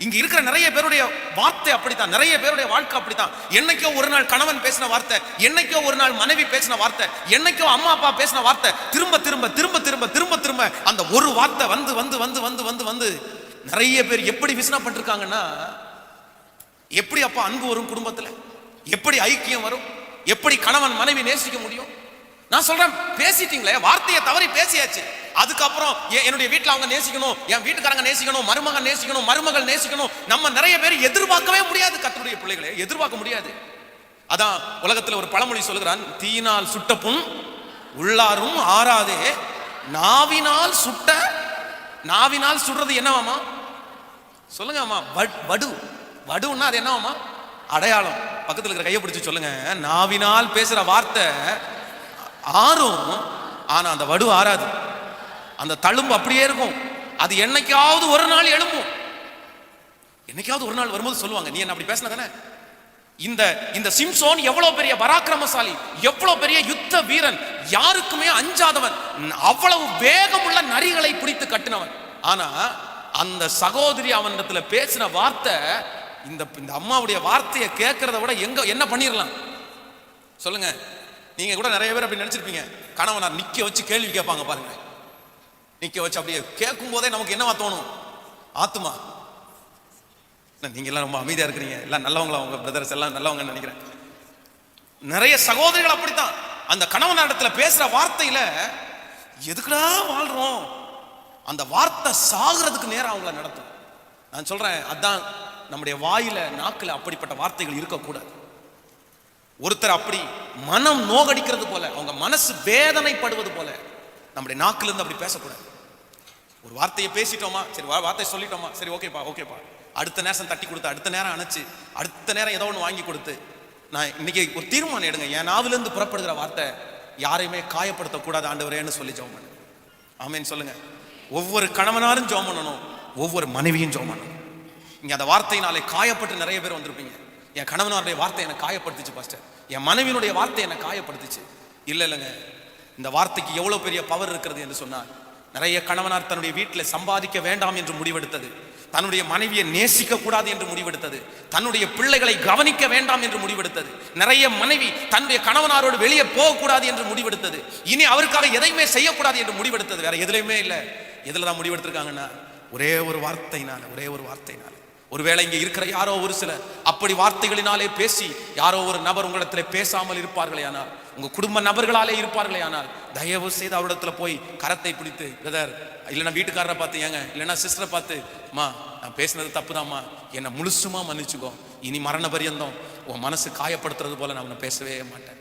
இங்க இருக்கிற நிறைய பேருடைய வார்த்தை அப்படித்தான், நிறைய பேருடைய வாழ்க்கை அப்படித்தான். என்னைக்கோ ஒரு நாள் கணவன் பேசின வார்த்தை, என்னைக்கோ ஒரு நாள் மனைவி பேசின வார்த்தை, என்னைக்கோ அம்மா அப்பா பேசின வார்த்தை, திரும்ப திரும்ப திரும்ப திரும்ப திரும்ப திரும்ப அந்த ஒரு வார்த்தை வந்து வந்து வந்து வந்து வந்து வந்து நிறைய பேர் எப்படி விசனப்பட்டிருக்காங்கன்னா, எப்படி அப்பா அன்பு வரும் குடும்பத்துல, எப்படி ஐக்கியம் வரும், எப்படி கணவன் மனைவி நேசிக்க முடியும்? நான் சொல்றேன், பேசிட்டீங்களே, வார்த்தையை தவறி பேசியாச்சு. அதுக்கப்புறம் என்னுடைய வீட்டில் அவங்க நேசிக்கணும், என் வீட்டுக்காரங்க நேசிக்கணும், மருமகன் நேசிக்கணும், மருமகள் நேசிக்கணும். நம்ம நிறைய பேர் எதிர்பார்க்கவே முடியாது. கர்த்தருடைய பிள்ளைகளை எதிர்பார்க்க முடியாது. அதான் உலகத்தில் ஒரு பழமொழி சொல்லுகிறான், தீயினால் சுட்ட புண் உள்ளாரும் ஆறாதே, நாவினால் சுடுறது என்னவாமா சொல்லுங்க அம்மா? வடுன்னா அது என்னவாமா? அடையாளம். பக்கத்தில் இருக்கிற கையை பிடிச்சு சொல்லுங்க, நாவினால் பேசுற வார்த்தை ஆறும், ஆனா அந்த வடு ஆறாது. அந்த தழும்பு அப்படியே இருக்கும். அது என்னைக்காவது ஒரு நாள் எழும்பும். என்னைக்காவது ஒரு நாள் வரும்போது சொல்லுவாங்க, நீ என்ன அப்படி பேசின தானே. இந்த சிம்சோன் எவ்வளவு பெரிய பராக்கிரமசாலி, எவ்வளவு பெரிய யுத்த வீரன், யாருக்குமே அஞ்சாதவன், அவ்வளவு வேகமுள்ள நரிகளை பிடித்து கட்டினவன். ஆனா அந்த சகோதரி அவனிடத்துல பேசின வார்த்தை, இந்த அம்மாவுடைய வார்த்தையை கேட்கறத விட என்ன பண்ணிடலாம் சொல்லுங்க. நீங்க கூட நிறைய பேர் அப்படி நினைச்சிருப்பீங்க. கணவனார் நிக்க வச்சு கேள்வி கேட்பாங்க பாருங்க. நிக்க வச்சு அப்படியே கேட்கும் போதே நமக்கு என்னவா தோணும்? ஆத்துமா. நீங்க எல்லாம் ரொம்ப அமைதியா இருக்கிறீங்க, எல்லாம் நல்லவங்களா, உங்க பிரதர்ஸ் எல்லாம் நல்லவங்க நினைக்கிறேன். நிறைய சகோதரிகள் அப்படித்தான். அந்த கணவனிடத்துல பேசுற வார்த்தையில எதுக்குடா வாழ்றோம், அந்த வார்த்தை சாகிறதுக்கு நேரம் அவங்கள நடத்தும். நான் சொல்றேன், அதான் நம்முடைய வாயில நாக்குல அப்படிப்பட்ட வார்த்தைகள் இருக்கக்கூடாது. ஒருத்தர் அப்படி மனம் நோகடிக்கிறது போல, அவங்க மனசு வேதனைப்படுவது போல நம்முடைய நாக்குல இருந்து அப்படி பேசக்கூடாது. ஒரு வார்த்தையை பேசிட்டோமா, சரி வார்த்தையை சொல்லிட்டோமா, சரி ஓகேப்பா, அடுத்த நேரம் தட்டி கொடுத்து, அடுத்த நேரம் அணைச்சு, அடுத்த நேரம் ஏதோ ஒன்று வாங்கி கொடுத்து, நான் இன்னைக்கு ஒரு தீர்மானம் எடுங்க, என் நாவிலிருந்து புறப்படுகிற வார்த்தை யாரையுமே காயப்படுத்தக்கூடாது ஆண்டவரேன்னு சொல்லி ஜெபம் பண்ணு. ஆமேன்னு சொல்லுங்க. ஒவ்வொரு கணவனாரும் ஜெபம் பண்ணணும், ஒவ்வொரு மனைவியும் ஜெபம் பண்ணணும். இங்க அந்த வார்த்தையினாலே காயப்பட்டு நிறைய பேர் வந்திருப்பீங்க. என் கணவனுடைய வார்த்தை என்னை காயப்படுத்துச்சு பாஸ்டர், என் மனைவியினுடைய வார்த்தை என்னை காயப்படுத்துச்சு. இல்லைங்க, இந்த வார்த்தைக்கு எவ்வளவு பெரிய பவர் இருக்கிறது என்று சொன்னால், நிறைய கணவனார் தன்னுடைய வீட்டில் சம்பாதிக்க வேண்டாம் என்று முடிவெடுத்தது, தன்னுடைய மனைவியை நேசிக்க கூடாது என்று முடிவெடுத்தது, தன்னுடைய பிள்ளைகளை கவனிக்க வேண்டாம் என்று முடிவெடுத்தது. நிறைய மனைவி தன்னுடைய கணவனாரோடு வெளியே போகக்கூடாது என்று முடிவெடுத்தது, இனி அவருக்காக எதையுமே செய்யக்கூடாது என்று முடிவெடுத்தது. வேற எதுலையுமே இல்லை. எதுலதான் முடிவெடுத்திருக்காங்கன்னா, ஒரே ஒரு வார்த்தையினால. ஒருவேளை இங்க இருக்கிற யாரோ ஒரு சிலர் அப்படி வார்த்தைகளினாலே பேசி யாரோ ஒரு நபர் உங்களிடத்துல பேசாமல் இருப்பார்களே ஆனால், உங்க குடும்ப நபர்களாலே இருப்பார்களே ஆனால், தயவு செய்து அவரிடத்துல போய் கரத்தை பிடித்து, பிரதர், இல்லைன்னா வீட்டுக்காரரை பார்த்து, ஏங்க, இல்லைன்னா சிஸ்டரை பார்த்து, அம்மா நான் பேசினது தப்புதாம்மா, என்னை முழுசுமா மன்னிச்சுக்கோ, இனி மரண பரியந்தம் உன் மனசு காயப்படுத்துறது போல நான் உன்னை பேசவே மாட்டேன்,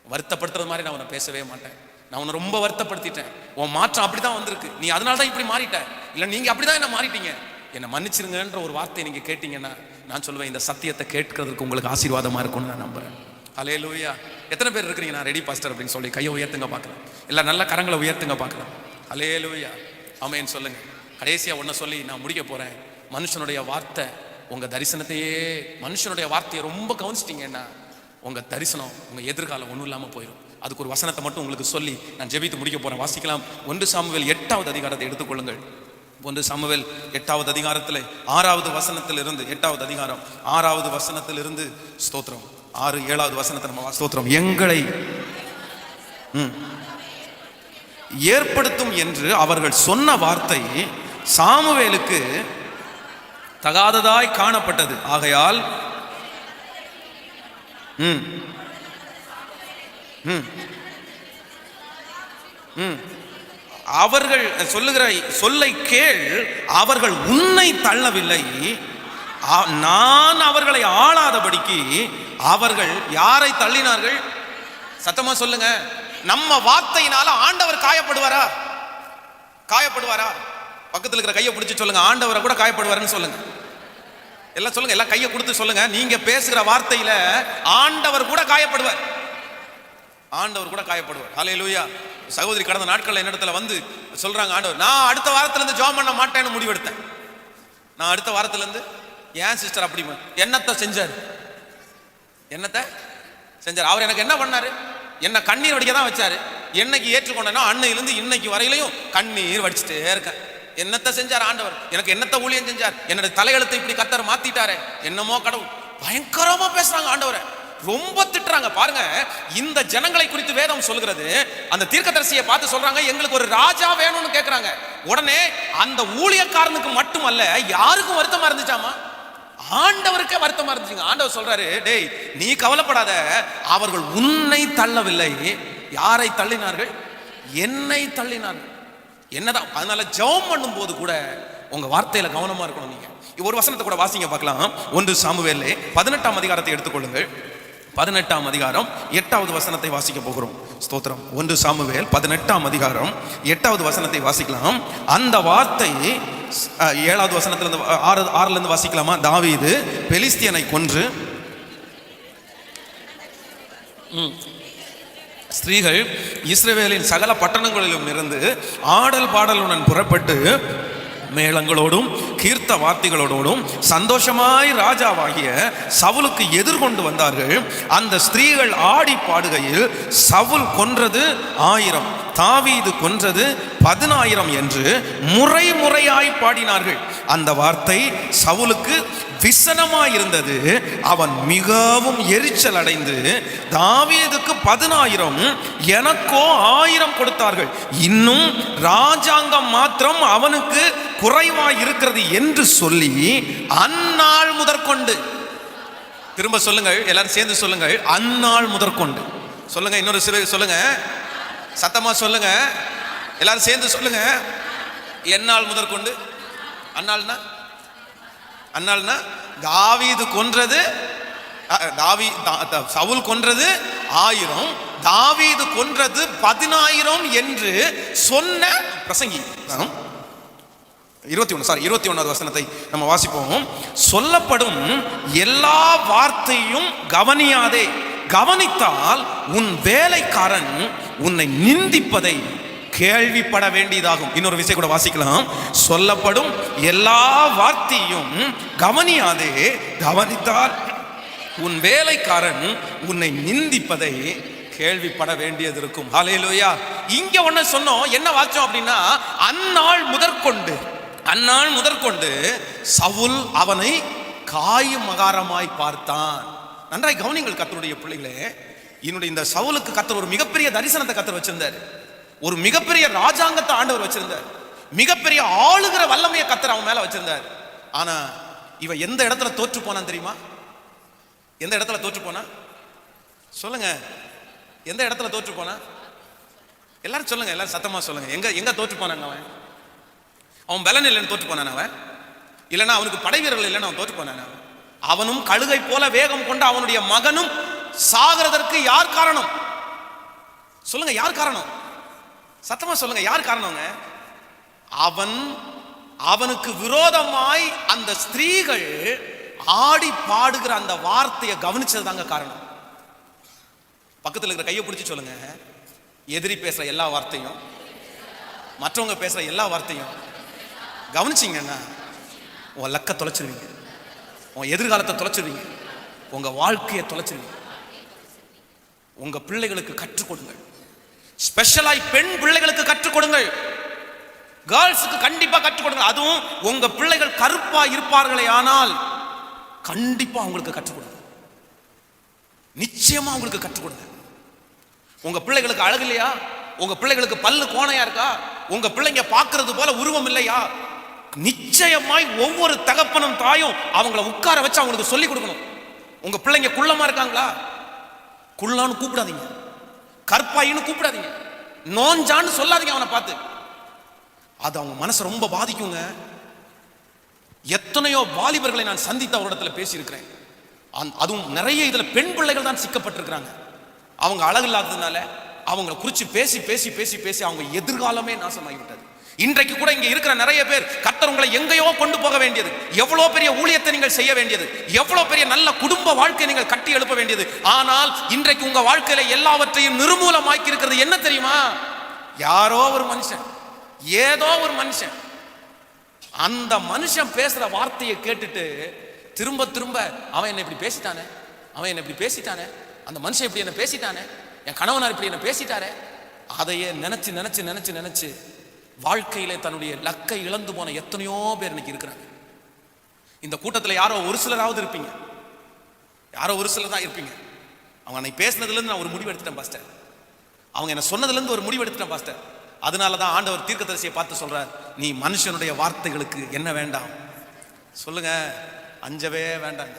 வருத்தப்படுத்துறது மாதிரி நான் உன்னை பேசவே மாட்டேன், நான் உன்னை ரொம்ப வருத்தப்படுத்திட்டேன், உன் மாற்றம் அப்படிதான் வந்திருக்கு, நீ அதனால தான் இப்படி மாறிட்ட, இல்லை நீங்க அப்படிதான் என்ன மாறிட்டீங்க, என்னை மன்னிச்சிருங்கன்ற ஒரு வார்த்தையை நீங்க கேட்டீங்கன்னா, நான் சொல்லுவேன், இந்த சத்தியத்தை கேட்கறதுக்கு உங்களுக்கு ஆசீர்வாதமா இருக்கும்னு நான் நம்புறேன். ஹல்லேலூயா. எத்தனை பேர் இருக்கிறீங்க நான் ரெடி பாஸ்டர் அப்படின்னு சொல்லி கையை உயர்த்துங்க பார்க்கலாம், எல்லாம் நல்ல கரங்களை உயர்த்துங்க பார்க்கலாம். ஹல்லேலூயா, ஆமென் சொல்லுங்க. கடைசியா ஒன்ன சொல்லி நான் முடிக்க போறேன். மனுஷனுடைய வார்த்தை உங்க தரிசனத்தையே, மனுஷனுடைய வார்த்தையை ரொம்ப கவனிச்சிட்டீங்கன்னா உங்க தரிசனம், உங்க எதிர்காலம் ஒன்றும் இல்லாம போயிடும். அதுக்கு ஒரு வசனத்தை மட்டும் உங்களுக்கு சொல்லி நான் ஜெபித்து முடிக்க போறேன். வாசிக்கலாம். 1 சாமுவேல் 8வது அதிகாரத்தை எடுத்துக்கொள்ளுங்கள். 1 சாமுவேல் 8வது அதிகாரத்தில் 6வது வசனத்திலிருந்து, 8வது அதிகாரம் 6வது வசனத்திலிருந்து, ஸ்தோத்திரம், 6 7வது வசனத்தை நம்ம ஸ்தோத்திரம், எங்களை ஏற்படுத்தும் என்று அவர்கள் சொன்ன வார்த்தை சாமுவேலுக்கு தகாததாய் காணப்பட்டது. ஆகையால் அவர்கள் சொல்லுகிற சொல்லை கேள், அவர்கள் உன்னை தள்ளவில்லை, நான் அவர்களை ஆளாதபடிக்கு அவர்கள் யாரை தள்ளினார்கள்? சத்தமா சொல்லுங்க. நம்ம வார்த்தையினால ஆண்டவர் காயப்படுவாரா? பக்கத்தில் இருக்கிற கையை பிடிச்சு சொல்லுங்க, ஆண்டவரை கூட காயப்படுவாருன்னு சொல்லுங்க. எல்லாம் சொல்லுங்க, எல்லாம் கையை கொடுத்து சொல்லுங்க, நீங்க பேசுகிற வார்த்தையில ஆண்டவர் கூட காயப்படுவார். ஹல்லேலூயா. சகோதரி கடந்த நாட்கள் என்னிடத்துல வந்து சொல்றாங்க, ஆண்டவர், நான் அடுத்த வாரத்திலிருந்து ஜெபம் பண்ண மாட்டேன்னு முடிவெடுத்தேன். நான் அடுத்த வாரத்திலிருந்து, ஏன் சிஸ்டர் அப்படி என்னத்தை செஞ்சார்? அவர் எனக்கு என்ன பண்ணாரு? என்ன கண்ணீர் வடிக்க தான் வச்சாரு. என்னைக்கு ஏற்றுக்கொண்டேன்னா அன்னையிலிருந்து இன்னைக்கு வரையிலையும் கண்ணீர் வடிச்சுட்டே இருக்கேன். என்னத்தை செஞ்சார் ஆண்டவர்? எனக்கு என்னத்தை ஊழியம் செஞ்சார்? என்னோட தலையெழுத்தை இப்படி கர்த்தர் மாத்திட்டாரு. என்னமோ கடவுள். பயங்கரமா பேசுறாங்க ஆண்டவரை, ரொம்ப திட்டுறாங்க. பாருங்க, இந்த ஜனங்களை குறித்து வேதம் சொல்கிறது, அந்த தீர்க்கதரிசியை பார்த்து சொல்றாங்க, எங்களுக்கு ஒரு ராஜா வேணும்னு கேட்கிறாங்க. உடனே அந்த ஊழியக்காரனுக்கு மட்டுமல்ல, யாருக்கும் வருத்தமா இருந்துச்சாமா? ஆண்டவருக்கே வருத்தமா இருந்துச்சுங்க. ஆண்டவர் சொல்றாரு, டேய் நீ கவலைப்படாத, அவர்கள் உன்னை தள்ளவில்லை, யாரை தள்ளினார்கள்? என்னை தள்ளினார்கள். என்னதான். அதனால ஜெபம் பண்ணும் போது கூட உங்க வார்த்தையில கவனமா இருக்கணும். நீங்க ஒரு வசனத்தை கூட வாசிங்க பார்க்கலாம். 1 சாமுவேல் 18ஆம் அதிகாரத்தை எடுத்துக்கொள்ளுங்கள். 18ஆம் அதிகாரம் 8வது வசனத்தை வாசிக்க போகிறோம். ஸ்தோத்திரம். 1 சாமுவேல் 18ஆம் அதிகாரம் 8வது வசனத்தை வாசிக்கலாம். அந்த வார்த்தை 7வது வசனத்திலிருந்து 6ல இருந்து வாசிக்கலாமா? தாவீது பெலிஸ்தியனை கொன்று ஸ்திரீகள் இஸ்ரவேலின் சகல பட்டணங்களிலும் இருந்து ஆடல் பாடலுடன் புறப்பட்டு மேளங்களோடும் கீர்த்த வார்த்தைகளோடும் சந்தோஷமாய் ராஜாவாகிய சவுலுக்கு எதிர்கொண்டு வந்தார்கள். அந்த ஸ்திரீகள் ஆடி பாடுகையில் சவுல் கொன்றது 1000, தாவீது கொன்றது 10,000 என்று முறை முறையாய் பாடினார்கள். அந்த வார்த்தை சவுலுக்கு விசனமாயிருந்தது. அவன் மிகவும் எரிச்சல் அடைந்து, தாவீதுக்கு 10,000 எனக்கோ 1000 கொடுத்தார்கள், இன்னும் ராஜாங்கம் மாத்திரம் அவனுக்கு குறைவாய் இருக்கிறது என்று சொல்லி அந்நாள் முதற்கொண்டு, திரும்ப சொல்லுங்கள், எல்லாரும் சேர்ந்து சொல்லுங்கள், அந்நாள் முதற்கொண்டு சொல்லுங்க. இன்னொரு சில சொல்லுங்க, சத்தமா சொல்லுங்க, எல்லாரும் சேர்ந்து சொல்லுங்க. எந்நாள் முதற்கொண்டு? அந்நாள்னா தாவீது கொன்றது, சவுல் கொன்றது 1000, தாவீது கொன்றது 10,000 என்று சொன்ன பிரசங்கி. 21வது வசனத்தை நம்ம வாசிப்போம். சொல்லப்படும் எல்லா வார்த்தையும் கவனியாதே, கவனித்தால் உன் வேலைக்காரன் உன்னை நிந்திப்பதை கேள்விப்பட வேண்டியதாகும். இன்னொரு விஷயம் கூட வாசிக்கலாம். சொல்லப்படும் எல்லா வார்த்தையும் கவனியாதே, கவனித்தால் உன் வேலைக்காரன் உன்னை நிந்திப்பதை கேள்விப்பட வேண்டியது இருக்கும். ஹல்லேலூயா. இங்க ஒண்ணு சொன்னோம், என்ன வாச்சோம் அப்படின்னா, அந்நாள் முதற்கொண்டு சவுல் அவனை காயும் மகாரமாய் பார்த்தான். நன்றாய் கவனிங்கள் கர்த்தருடைய பிள்ளைகளே. என்னுடைய இந்த சவுலுக்கு கர்த்தர் ஒரு மிகப்பெரிய தரிசனத்தை கர்த்தர் வச்சிருந்தார். ஒரு மிகப்பெரிய ராஜாங்கத்தை ஆண்டவர் வச்சிருந்தார். மிகப்பெரிய ஆளுகிற வல்லமையை கர்த்தர் அவன் மேல வச்சிருந்தார். ஆனா இவன் எந்த இடத்துல தோற்று போனான் தெரியுமா? எந்த இடத்துல தோற்று போனா? சொல்லுங்க, எந்த இடத்துல தோற்று போனா? எல்லாரும் சொல்லுங்க, எல்லாரும் சத்தமா சொல்லுங்க. எங்க தோற்று போனாங்க? அவன் பலன் இல்லைன்னு தோற்று போனான் அவன், இல்லைன்னா அவனுக்கு படை வீரர்கள் இல்லைன்னு அவன் தோற்று போனான். அவனும் கழுகை போல வேகம் கொண்ட அவனுடைய மகனும் சாகிறதற்கு யார் காரணம்? சொல்லுங்க, யார் காரணம்? சத்தமா சொல்லுங்க, யார் காரணங்க? அவனுக்கு விரோதமாய் அந்த ஸ்திரீகள் ஆடி பாடுகிற அந்த வார்த்தையை கவனிச்சது தாங்க காரணம். பக்கத்தில் இருக்கிற கையை பிடிச்சி சொல்லுங்க, எதிரி பேசுற எல்லா வார்த்தையும், மற்றவங்க பேசுற எல்லா வார்த்தையும் கவனிச்சிங்கன்னா உன் லக்க தொலைச்சிருவீங்க, உன் எதிர்காலத்தை தொலைச்சிருவீங்க, உங்க வாழ்க்கையை தொலைச்சிருவீங்க. உங்க பிள்ளைகளுக்கு கற்றுக் கொடுங்கள். ஸ்பெஷலாய் பெண் பிள்ளைகளுக்கு கற்றுக் கொடுங்கள். கேர்ள்ஸுக்கு கண்டிப்பா கற்றுக் கொடுங்க. அதுவும் உங்க பிள்ளைகள் கருப்பா இருப்பார்களே ஆனால் கண்டிப்பா உங்களுக்கு கற்றுக் கொடுங்க. நிச்சயமா உங்களுக்கு கற்றுக் கொடுங்க. உங்க பிள்ளைகளுக்கு அழகு இல்லையா? உங்க பிள்ளைகளுக்கு பல்லு கோணையா இருக்கா? உங்க பிள்ளைங்க பார்க்கிறது போல உருவம் இல்லையா? நிச்சயமாய் ஒவ்வொரு தகப்பனும் தாயும் அவங்கள உட்கார வச்சு அவங்களுக்கு சொல்லி கொடுக்கணும். உங்க பிள்ளைங்க குள்ளமா இருக்காங்களா? குள்ளான்னு கூப்பிடாதீங்க, கற்பாயின்னு கூப்பிடாதீங்க, நோஞ்சான்னு சொல்லாதீங்க அவனை பார்த்து. அது அவங்க மனசை ரொம்ப பாதிக்குங்க. எத்தனையோ வாலிபர்களை நான் சந்தித்த ஒரு இடத்துல பேசியிருக்கிறேன். அதுவும் நிறைய இதுல பெண் பிள்ளைகள் தான் சிக்கப்பட்டிருக்கிறாங்க. அவங்க அழகு இல்லாததுனால அவங்களை குறித்து பேசி பேசி பேசி பேசி அவங்க எதிர்காலமே நாசமாகிவிட்டது. இன்றைக்கு கூட இங்க இருக்கிற நிறைய பேர் கர்த்தர் உங்களை எங்கேயோ கொண்டு போக வேண்டியது, எவ்வளவு பெரிய ஊழியத்தை நீங்கள் செய்ய வேண்டியது, எவ்வளவு பெரிய நல்ல குடும்ப வாழ்க்கை நீங்கள் கட்டி எழுப்ப வேண்டியது. ஆனால் இன்றைக்கு உங்க வாழ்க்கையில எல்லாவற்றையும் நிர்மூலமாக்கி இருக்கிறது என்ன தெரியுமா? யாரோ ஒரு மனுஷன், ஏதோ ஒரு மனுஷன், அந்த மனுஷன் பேசுற வார்த்தையை கேட்டுட்டு திரும்ப திரும்ப அவன் என்ன இப்படி பேசிட்டானே, அவன் என்ன இப்படி பேசிட்டானே, அந்த மனுஷன் இப்படி என்ன பேசிட்டானே, என் கணவனார் இப்படி என்ன பேசிட்டாரே, அதையே நினைச்சு நினைச்சு நினைச்சு நினைச்சு வாழ்க்கையில தன்னுடைய லக்கை இழந்து போன எத்தனையோ பேர் இன்னைக்கு இருக்கிறாங்க. இந்த கூட்டத்தில் யாரோ ஒரு சிலராவது இருப்பீங்க, யாரோ ஒரு சிலர் தான் இருப்பீங்க. அவங்க அன்னைக்கு பேசினதுல இருந்து நான் ஒரு முடிவு எடுத்துட்டேன் பாஸ்டர், அவங்க என்ன சொன்னதுல இருந்து ஒரு முடிவு எடுத்துட்டேன் பாஸ்டர். அதனாலதான் ஆண்டவர் தீர்க்கதரிசியை பார்த்து சொல்றார், நீ மனுஷனுடைய வார்த்தைகளுக்கு என்ன வேண்டாம் சொல்லுங்க, அஞ்சவே வேண்டாங்க.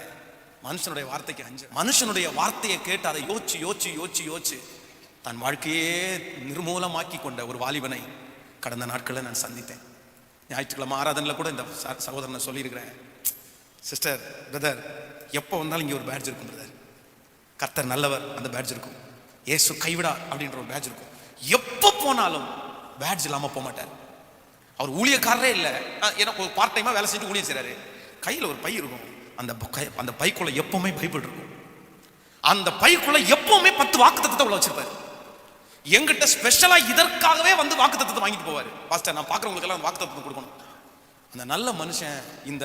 மனுஷனுடைய வார்த்தைக்கு அஞ்ச, மனுஷனுடைய வார்த்தையை கேட்டு அதை யோசிச்சு யோசிச்சு யோசிச்சு யோசிச்சு தன் வாழ்க்கையே நிர்மூலமாக்கி கொண்ட ஒரு வாலிபனை கடந்த நாட்களில் நான் சந்தித்தேன். ஞாயிற்றுக்கிழமை ஆராதனையில் கூட இந்த சகோதரனை சொல்லியிருக்கிறேன், சிஸ்டர் பிரதர் எப்போ வந்தாலும் இங்கே ஒரு பேட்ஜ் இருக்கும் பிரதர், கர்த்தர் நல்லவர் அந்த பேட்ஜ் இருக்கும், ஏசு கைவிடா அப்படின்ற ஒரு பேட்ஜ் இருக்கும். எப்போ போனாலும் பேட்ஜ் இல்லாமல் போக மாட்டார். அவர் ஊழியக்காரரே இல்லை, எனக்கு ஒரு பார்ட் டைமாக வேலை செஞ்சு ஊழியம் செய்கிறாரு. கையில் ஒரு பை இருக்கும், அந்த பைக்குள்ள எப்பவுமே பைபிள் இருக்கும். அந்த பைக்குள்ள எப்பவுமே 10 வாக்குத்தத்தத்தை உள்ள வச்சிருப்பாரு. எங்கிட்ட ஸ்பெஷலா இதற்காகவே வந்து வாக்குத்தத்தத்தை வாங்கிட்டு போவார். பாஸ்டர் நான் பார்க்குறவங்களுக்கு எல்லாம் வாக்குத்தத்தத்தை கொடுக்கணும். அந்த நல்ல மனுஷன் இந்த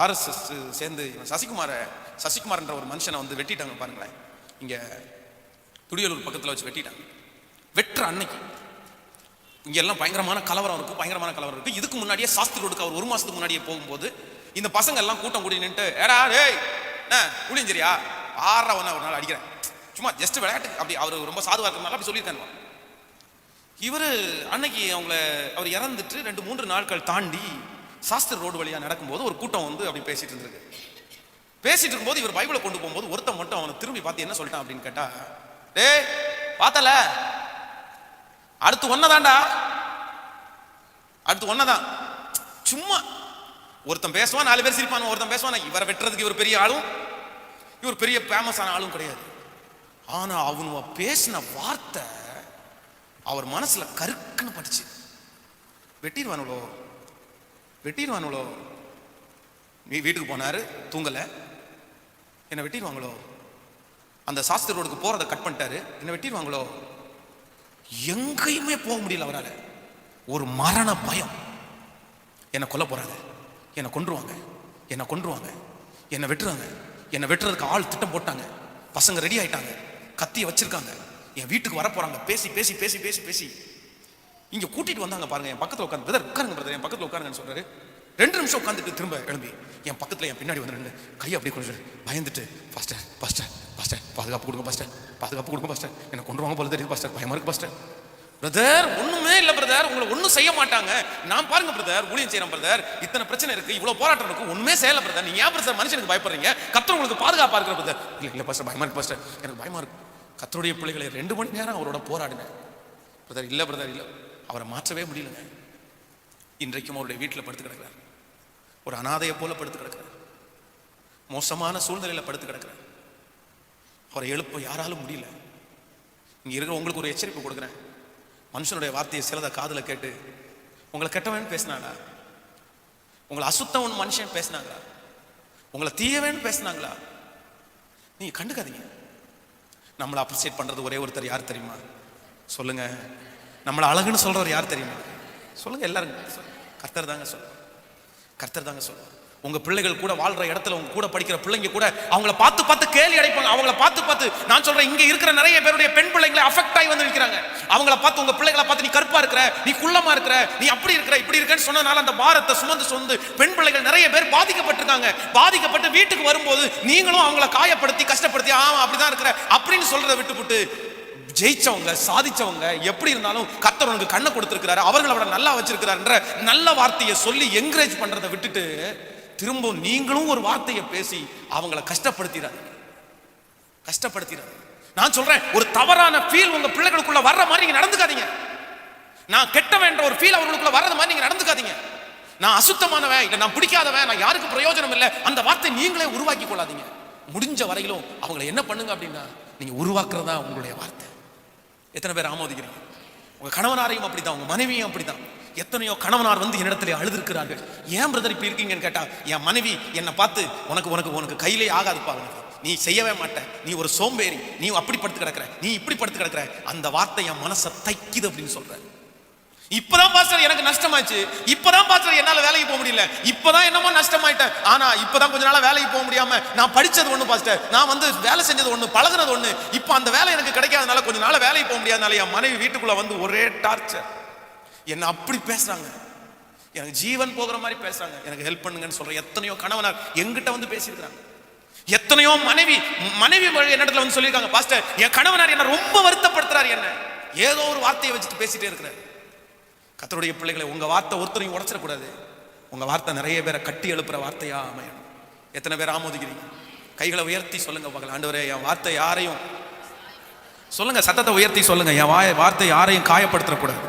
RSS சேர்ந்து சசிகுமார்ன்ற ஒரு மனுஷனை வந்து வெட்டிட்டாங்க பாருங்களேன். இங்க துடியலூர் பக்கத்தில் வச்சு வெட்டிட்டாங்க. வெட்டுற அன்னைக்கு இங்க எல்லாம் பயங்கரமான கலவரம் இருக்கு. இதுக்கு முன்னாடியே சாஸ்திரி ரோடுக்கு அவர் 1 மாசத்துக்கு முன்னாடியே போகும்போது இந்த பசங்க எல்லாம் கூட்டம் கூடி நின்று, ஏடா டேய் புளிஞ்சிரியா ஆறவன ஒரு நாள் அடிக்கிறேன், சும்மா ஜஸ்ட் விளையாட்டு அப்படி. அவர் ரொம்ப சாதுவா இருக்கிறனால அப்படி சொல்லியிருக்காங்க. இவர் அன்னைக்கு அவர் இறந்துட்டு 2-3 நாட்கள் தாண்டி சாஸ்திரி ரோடு வழியா நடக்கும்போது ஒரு கூட்டம் வந்து அப்படி பேசிட்டு இருக்கும்போது இவர் பைபிளை கொண்டு போகும்போது ஒருத்தன் மட்டும் அவனை திரும்பி பார்த்து என்ன சொல்லிட்டான் அப்படின்னு கேட்டா, டேய் பார்த்தல அடுத்து ஒன்னதான். சும்மா ஒருத்தன் பேசுவான், 4 பேர் சிரிப்பான். ஒருத்தன் பேசுவான், இவரை வெட்டுறதுக்கு இவர் பெரிய ஆளும், இவர் பெரிய ஃபேமஸான ஆளும் கிடையாது. ஆனா அவனுவ பேசின வார்த்தை அவர் மனசுல கருக்குன்னு பட்டுச்சு. வெட்டிடுவானுளோ. நீ வீட்டுக்கு போனாரு, தூங்கல, என்ன வெட்டிடுவாங்களோ. அந்த சாஸ்திரி ரோடுக்கு போறதை கட் பண்ணிட்டாரு, என்ன வெட்டிடுவாங்களோ. எங்கேயுமே போக முடியல அவரால். ஒரு மரண பயம், என்னை கொல்ல போறாங்க, என்னை கொன்றுவாங்க, என்னை வெட்டுறாங்க, என்னை வெட்டுறதுக்கு ஆள் திட்டம் போட்டாங்க, பசங்க ரெடி ஆயிட்டாங்க, கத்தியை வச்சிருக்காங்க, என் வீட்டுக்கு வர போறாங்க. பேசி இங்க கூட்டிட்டு வந்தாங்க பாருங்க. என் பக்கத்துல உட்காந்து, பிரதர் உட்காருங்க பிரதர், என் பக்கத்துல உட்காருங்கன்னு சொல்றாரு. 2 நிமிஷம் உட்காந்துட்டு திரும்ப எழும்பி என் பக்கத்துல என் பின்னாடி வந்து கை அப்படி கொஞ்சம் பயந்துட்டு, பாஸ்டர் பாதுகாப்பு கொடுங்க பாஸ்டர், என்ன கொண்டுருவாங்க போல தெரியுது பாஸ்டர், பயமா இருக்கு பாஸ்டர். பிரதர் ஒண்ணுமே இல்ல பிரதர், உங்களை ஒண்ணும் செய்ய மாட்டாங்க. நான் பாருங்க பிரதர், ஊழியம் செய்யறேன் பிரதர், இத்தனை பிரச்சனை இருக்கு, இவ்வளவு போராட்டம் இருக்கு, ஒண்ணுமே செய்யல பிரதர். நீங்க ஏன் பிரதர் மனுஷனுக்கு பயப்படுறீங்க? கர்த்தர் உங்களுக்கு பாதுகாப்பா இருக்கிற பிரதர். இல்ல பாஸ்டர் பயமா இருக்கு பாஸ்டர், எனக்கு பயமா இருக்கு. கர்த்தருடைய பிள்ளைகளை 2 மணி நேரம் அவரோட போராடினேன் பிரதர். இல்ல பிரதர் இல்ல, அவரை மாற்றவே முடியலங்க. இன்றைக்கும் அவருடைய வீட்டில் படுத்து கிடக்கிறார், ஒரு அனாதையை போல படுத்து கிடக்கிறார், மோசமான சூழ்நிலையில படுத்து கிடக்கிறார். அவரை எழுப்ப யாராலும் முடியல. இங்க இருக்கிற உங்களுக்கு ஒரு எச்சரிப்பு கொடுக்குறேன். மனுஷனுடைய வார்த்தையை சிலதை காதுல கேட்டு உங்களை கெட்டவன் பேசினாங்களா, உங்களை அசுத்தவன் மனுஷன் பேசினாங்களா, உங்களை தீயவன் பேசினாங்களா, நீங்க கண்டுக்காதீங்க. நம்மளை அப்ரிசியேட் பண்றது ஒரே ஒருத்தர் யார் தெரியுமா? சொல்லுங்க. நம்மளை அழகுன்னு சொல்றவர் யார் தெரியுமா? சொல்லுங்க. எல்லாரும் கர்த்தர் தாங்க சொல்லுவார். உங்க பிள்ளைகள் கூட வாழ்ற இடத்துல, உங்க கூட படிக்கிற பிள்ளைங்க கூட அவங்கள பார்த்து கேலி அடைப்பாங்க. அவங்கள பார்த்து நான் சொல்றேன், இங்க இருக்கிற நிறைய பேருடைய பெண் பிள்ளைங்களை அஃபெக்ட் ஆகி வந்து நிற்கிறாங்க. அவங்கள பார்த்து, உங்க பிள்ளைகளை பார்த்து, நீ கருப்பா இருக்கிற, நீ குள்ளமா இருக்கிற, நீ அப்படி இருக்கிற, இப்படி இருக்கன்னு சொன்னனால அந்த பாரத்தை சுமந்து பெண் பிள்ளைகள் நிறைய பேர் பாதிக்கப்பட்டிருக்காங்க. பாதிக்கப்பட்டு வீட்டுக்கு வரும்போது நீங்களும் அவங்கள காயப்படுத்தி கஷ்டப்படுத்தி அப்படிதான் இருக்கிற அப்படின்னு சொல்றதை விட்டுவிட்டு, ஜெயிச்சவங்க சாதிச்சவங்க எப்படி இருந்தாலும் கர்த்தர் உனக்கு கண்ணை கொடுத்திருக்கிறாரு, அவர்களை விட நல்லா வச்சிருக்கிறாருன்ற நல்ல வார்த்தையை சொல்லி என்கரேஜ் பண்றதை விட்டுட்டு திரும்ப நீங்களும் ஒரு வார்த்தையை பேசி அவங்கள கஷ்டப்படுத்திடாதீங்க. நான் சொல்றேன், ஒரு தவறான ஃபீல் உங்க பிள்ளைகளுக்குள்ள வர்ற மாதிரி நீங்க நடந்துக்காதீங்க. நான் கெட்டவன்ற ஒரு ஃபீல் அவங்களுக்குள்ள வர்றது மாதிரி நீங்க நடந்துக்காதீங்க. நான் அசுத்தமானவன், இல்ல நான் பிடிக்காதவன், நான் யாருக்கு பிரயோஜனம் இல்லை, அந்த வார்த்தை நீங்களே உருவாக்கி கொள்ளாதீங்க. முடிஞ்ச வரையிலும் அவங்களை என்ன பண்ணுங்க அப்படின்னா, நீங்க உருவாக்குறதா உங்களுடைய வார்த்தை. எத்தனை பேர் ஆமோதிக்கிறீங்க? உங்க கணவனாரையும் அப்படிதான், உங்க மனைவியும் அப்படிதான். எத்தனையோ கணவனார் வந்து என்னிடத்துல அழுதுருக்கிறார்கள். ஏன் பிரதர் இப்படி இருக்கீங்கன்னு கேட்டா, என் மனைவி என்னை பார்த்து உனக்கு கையிலே ஆகாதுப்பா, நீ செய்யவே மாட்ட, நீ ஒரு சோம்பேறி, நீ அப்படி படுத்து கிடக்குற, நீ இப்படி படுத்து கிடக்குற, அந்த வார்த்தை என் மனசை தைக்குது அப்படின்னு சொல்ற. இப்பதான் பாஸ்டர் எனக்கு நஷ்டமாச்சு, இப்பதான் பாஸ்டர் என்னால வேலைக்கு போக முடியல, இப்பதான் என்னமோ நஷ்டமாயிட்டேன். ஆனா இப்பதான் கொஞ்ச நாளா வேலைக்கு போக முடியாம, நான் படிச்சது ஒண்ணு பாஸ்டர், நான் வந்து வேலை செஞ்சது ஒண்ணு, பழகுனது ஒண்ணு, இப்ப அந்த வேலை எனக்கு கிடைக்காதனால கொஞ்ச நாள் வேலைக்கு போக முடியாதனால என் மனைவி வீட்டுக்குள்ள வந்து ஒரே டார்ச்சர். என்ன அப்படி பேசுறாங்க, எனக்கு ஜீவன் போகிற மாதிரி பேசுறாங்க, எனக்கு ஹெல்ப் பண்ணுங்கன்னு சொல்ற எத்தனையோ கணவனார் எங்கிட்ட வந்து பேசியிருக்கிறாங்க. எத்தனையோ மனைவி என்னிடத்துல வந்து சொல்லியிருக்காங்க, பாஸ்டர் என் கணவனார் என்ன ரொம்ப வருத்தப்படுத்துறாரு, என்ன ஏதோ ஒரு வார்த்தையை வச்சுட்டு பேசிட்டே இருக்கிறார். கர்த்தருடைய பிள்ளைகளை, உங்க வார்த்தை ஒருத்தரையும் உடைச்சிடக்கூடாது. உங்க வார்த்தை நிறைய பேரை கட்டி எழுப்புற வார்த்தையா அமையணும். எத்தனை பேர் ஆமோதிக்கிறீங்க? கைகளை உயர்த்தி சொல்லுங்க பார்க்கலாம். ஆண்டவரே, என் வார்த்தை யாரையும் சொல்லுங்க, சத்தத்தை உயர்த்தி சொல்லுங்க. என் வார்த்தை யாரையும் காயப்படுத்தக்கூடாது.